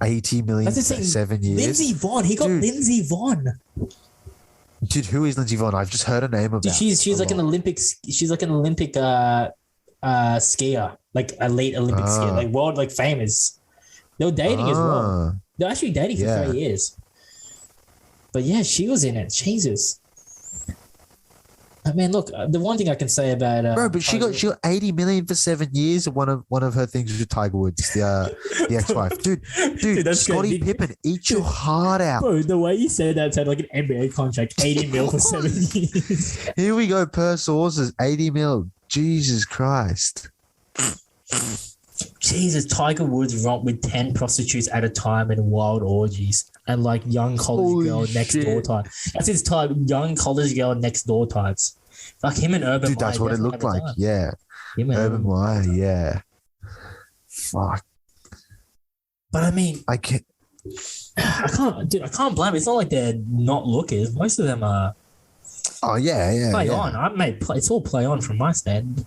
80 million That's the for thing. 7 years. Lindsey Vonn. He got Dude. Lindsey Vonn. Dude, who is Lindsey Vonn? I've just heard her name about. Dude, she's like an Olympic. She's like an Olympic skier, like elite Olympic skier, like world, like famous. They were dating as well. They're actually dating for 3 years. But yeah, she was in it. Jesus. I mean, look, the one thing I can say about bro, but she got 80 million for 7 years. One of her things with Tiger Woods, the ex-wife. Dude, that's Scottie good. Pippen, eat your heart out. Bro, the way you said that sounded like an NBA contract, 80 mil for 7 years. Here we go, per sources, 80 mil. Jesus Christ. Jesus, Tiger Woods romped with 10 prostitutes at a time in wild orgies and like young college girl next door type. That's his type, young college girl next door types. Like him and Urban Dude, that's what it looked like. Yeah. Urban Meyer, yeah. Fuck. But I mean, I can't blame it. It's not like they're not lookers. Most of them are. Oh, yeah. Play on. It's all play on from my stand.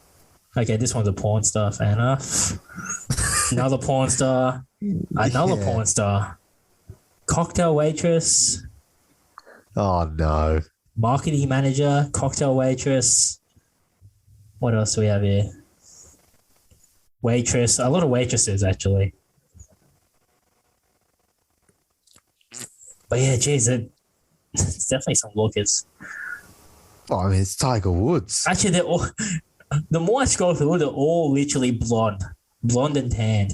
Okay, this one's a porn star, Anna. Another porn star. Another porn star. Cocktail waitress. Oh, no. Marketing manager. Cocktail waitress. What else do we have here? Waitress. A lot of waitresses, actually. But yeah, geez, it's definitely some lookers. Oh, I mean, it's Tiger Woods. Actually, they're all. The more I scroll through, they're all literally blonde and tan.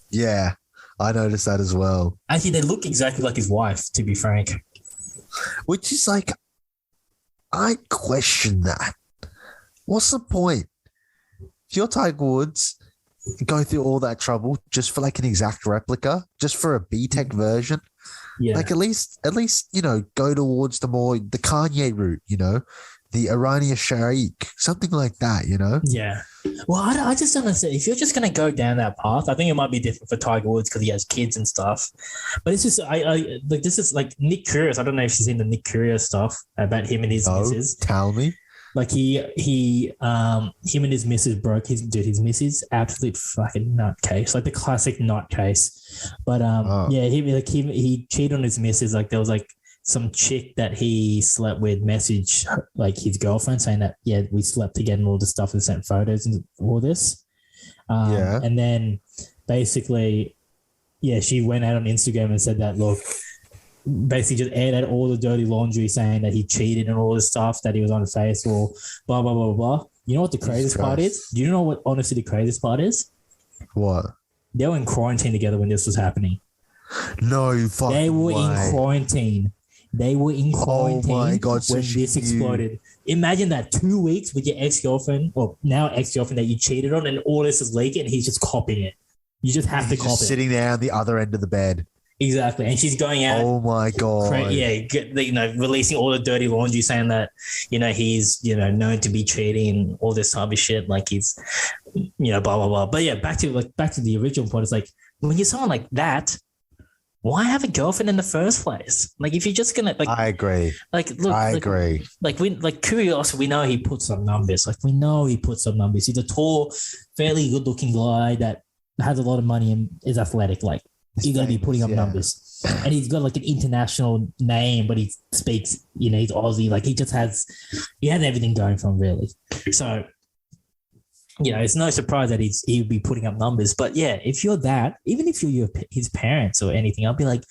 Yeah, I noticed that as well. Actually, they look exactly like his wife, to be frank. Which is like, I question that. What's the point? If you're Tiger Woods, go through all that trouble just for like an exact replica, just for a B-Tech version. Yeah. Like at least, go towards the Kanye route, the Iranian Shaikh, something like that, Yeah. Well, I just don't understand. If you're just going to go down that path, I think it might be different for Tiger Woods because he has kids and stuff. But it's just, this is like Nick Curious. I don't know if you've seen the Nick Curious stuff about him and his missus. Tell me. Like him and his missus broke his missus absolute fucking nutcase, like the classic nutcase. But he cheated on his missus. Like there was like some chick that he slept with message like his girlfriend saying that we slept together and all this stuff and sent photos and all this. And then basically, she went out on Instagram and said that look. Basically just aired out all the dirty laundry saying that he cheated and all this stuff, that he was unfaithful, blah, blah, blah, blah. You know what the craziest part is? Do you know what honestly the craziest part is? What? They were in quarantine together when this was happening. No, fucking They were way. in quarantine. They were in quarantine my God, so when this exploded. Imagine that 2 weeks with your ex-girlfriend, or now ex-girlfriend that you cheated on, and all this is leaking and he's just copying it. You just have to copy it. Sitting there on the other end of the bed. Exactly. And she's going out. Oh my God. Releasing all the dirty laundry saying that, he's, known to be cheating and all this type of shit. Like he's, blah, blah, blah. But yeah, back to the original point. It's like, when you're someone like that, why have a girlfriend in the first place? Like if you're just going to I agree. I agree. Kyrgios, we know he puts up numbers. He's a tall, fairly good looking guy that has a lot of money and is athletic. Like, he's going to be putting up numbers. And he's got like an international name, but he speaks, he's Aussie. Like he has everything going for him, really. So, it's no surprise that he would be putting up numbers. But yeah, if you're that, even if you're his parents or anything, I'll be like,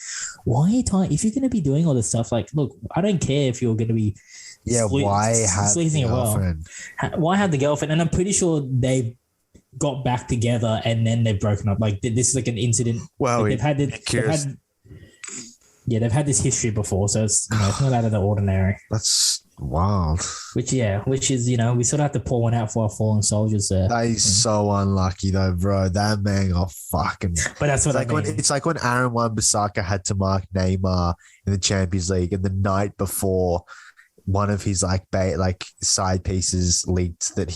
why are you if you're going to be doing all this stuff, like, look, I don't care if you're going to be why have the girlfriend? Why have the girlfriend? And I'm pretty sure they got back together and then they've broken up. Like this is like an incident. Well, like they've had this history before, so it's it's not out of the ordinary. That's wild. Which is we sort of have to pour one out for our fallen soldiers there. That is so unlucky though, bro. That man got fucking. But that's what it's like when Aaron Wan-Bissaka had to mark Neymar in the Champions League, and the night before one of his like side pieces leaked that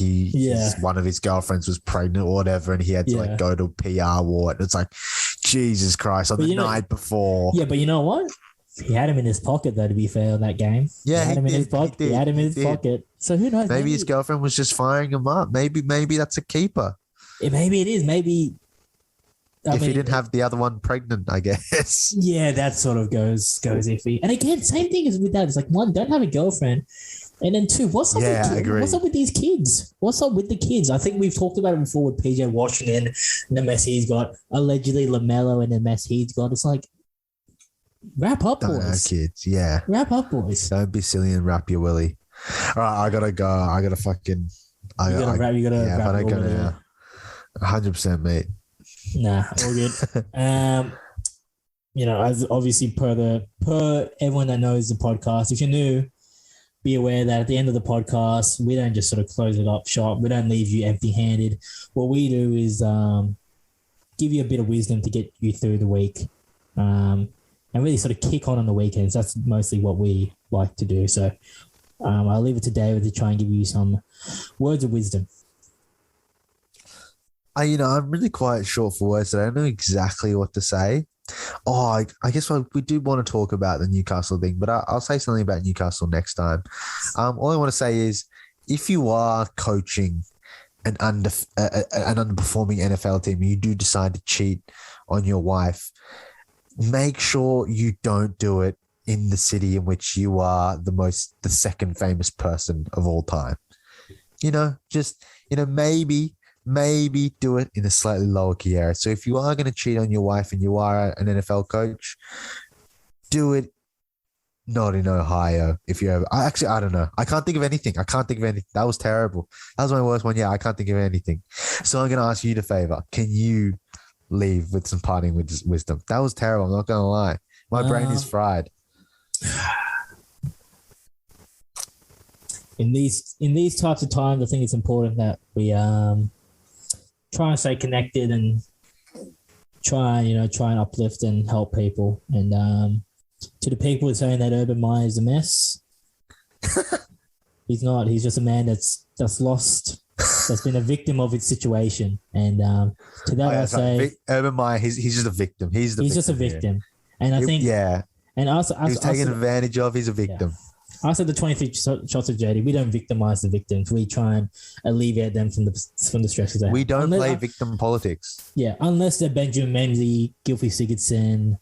one of his girlfriends was pregnant or whatever, and he had to like go to a PR ward. It's like, Jesus Christ, on the night before. Yeah, but you know what? He had him in his pocket, though, to be fair, in that game. Yeah, he had him in his pocket. He had him in his pocket. So who knows? Maybe his girlfriend was just firing him up. Maybe that's a keeper. Maybe it is. Maybe. If he didn't have the other one pregnant, I guess. Yeah, that sort of goes iffy. And again, same thing as with that. It's like, one, don't have a girlfriend. And then two, what's up with these kids? What's up with the kids? I think we've talked about it before with PJ Washington and the mess he's got. Allegedly LaMelo and the mess he's got. It's like, wrap up, boys. Don't have kids, yeah. Wrap up, boys. Don't be silly and wrap your willy. All right, I gotta go. I gotta fucking. You gotta wrap. Yeah, if I don't go now, 100%, mate. Nah, all good. As obviously per everyone that knows the podcast, if you're new, be aware that at the end of the podcast, we don't just sort of close it up shop. We don't leave you empty-handed. What we do is give you a bit of wisdom to get you through the week. And really sort of kick on the weekends. That's mostly what we like to do. So I'll leave it to David to try and give you some words of wisdom. I'm really quite short for words. I don't know exactly what to say. I guess we do want to talk about the Newcastle thing, but I'll say something about Newcastle next time. All I want to say is, if you are coaching an underperforming NFL team, you do decide to cheat on your wife, make sure you don't do it in the city in which you are the second famous person of all time. Maybe do it in a slightly lower key area. So if you are going to cheat on your wife and you are an NFL coach, do it not in Ohio. If you ever, I don't know. I can't think of anything. That was terrible. That was my worst one. Yeah, I can't think of anything. So I'm going to ask you the favor. Can you leave with some parting wisdom? That was terrible. I'm not going to lie. My brain is fried. In these types of times, I think it's important that we try and stay connected and try and uplift and help people. And to the people who are saying that Urban Meyer is a mess, he's not. He's just a man that's lost, that's been a victim of his situation. And to that, I say, Urban Meyer, he's just a victim. He's just a victim. Here. And I think, yeah. And also, he was taken advantage of. He's a victim. Yeah. After the 23 shots of JD, we don't victimize the victims. We try and alleviate them from the stresses. We don't play victim politics. Yeah, unless they're Benjamin Menzies, Gylfi Sigurdsson,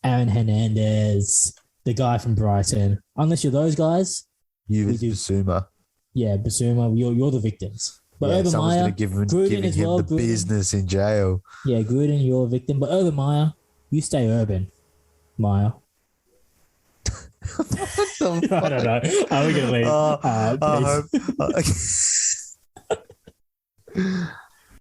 Aaron Hernandez, the guy from Brighton. Unless you're those guys, Basuma. Yeah, Basuma. You're the victims. But yeah, Urban someone's Meyer, giving him the business in jail. Yeah, Gruden, you're a victim. But Urban Meyer, you stay Urban Meyer. I don't know. How are we going to leave? Please.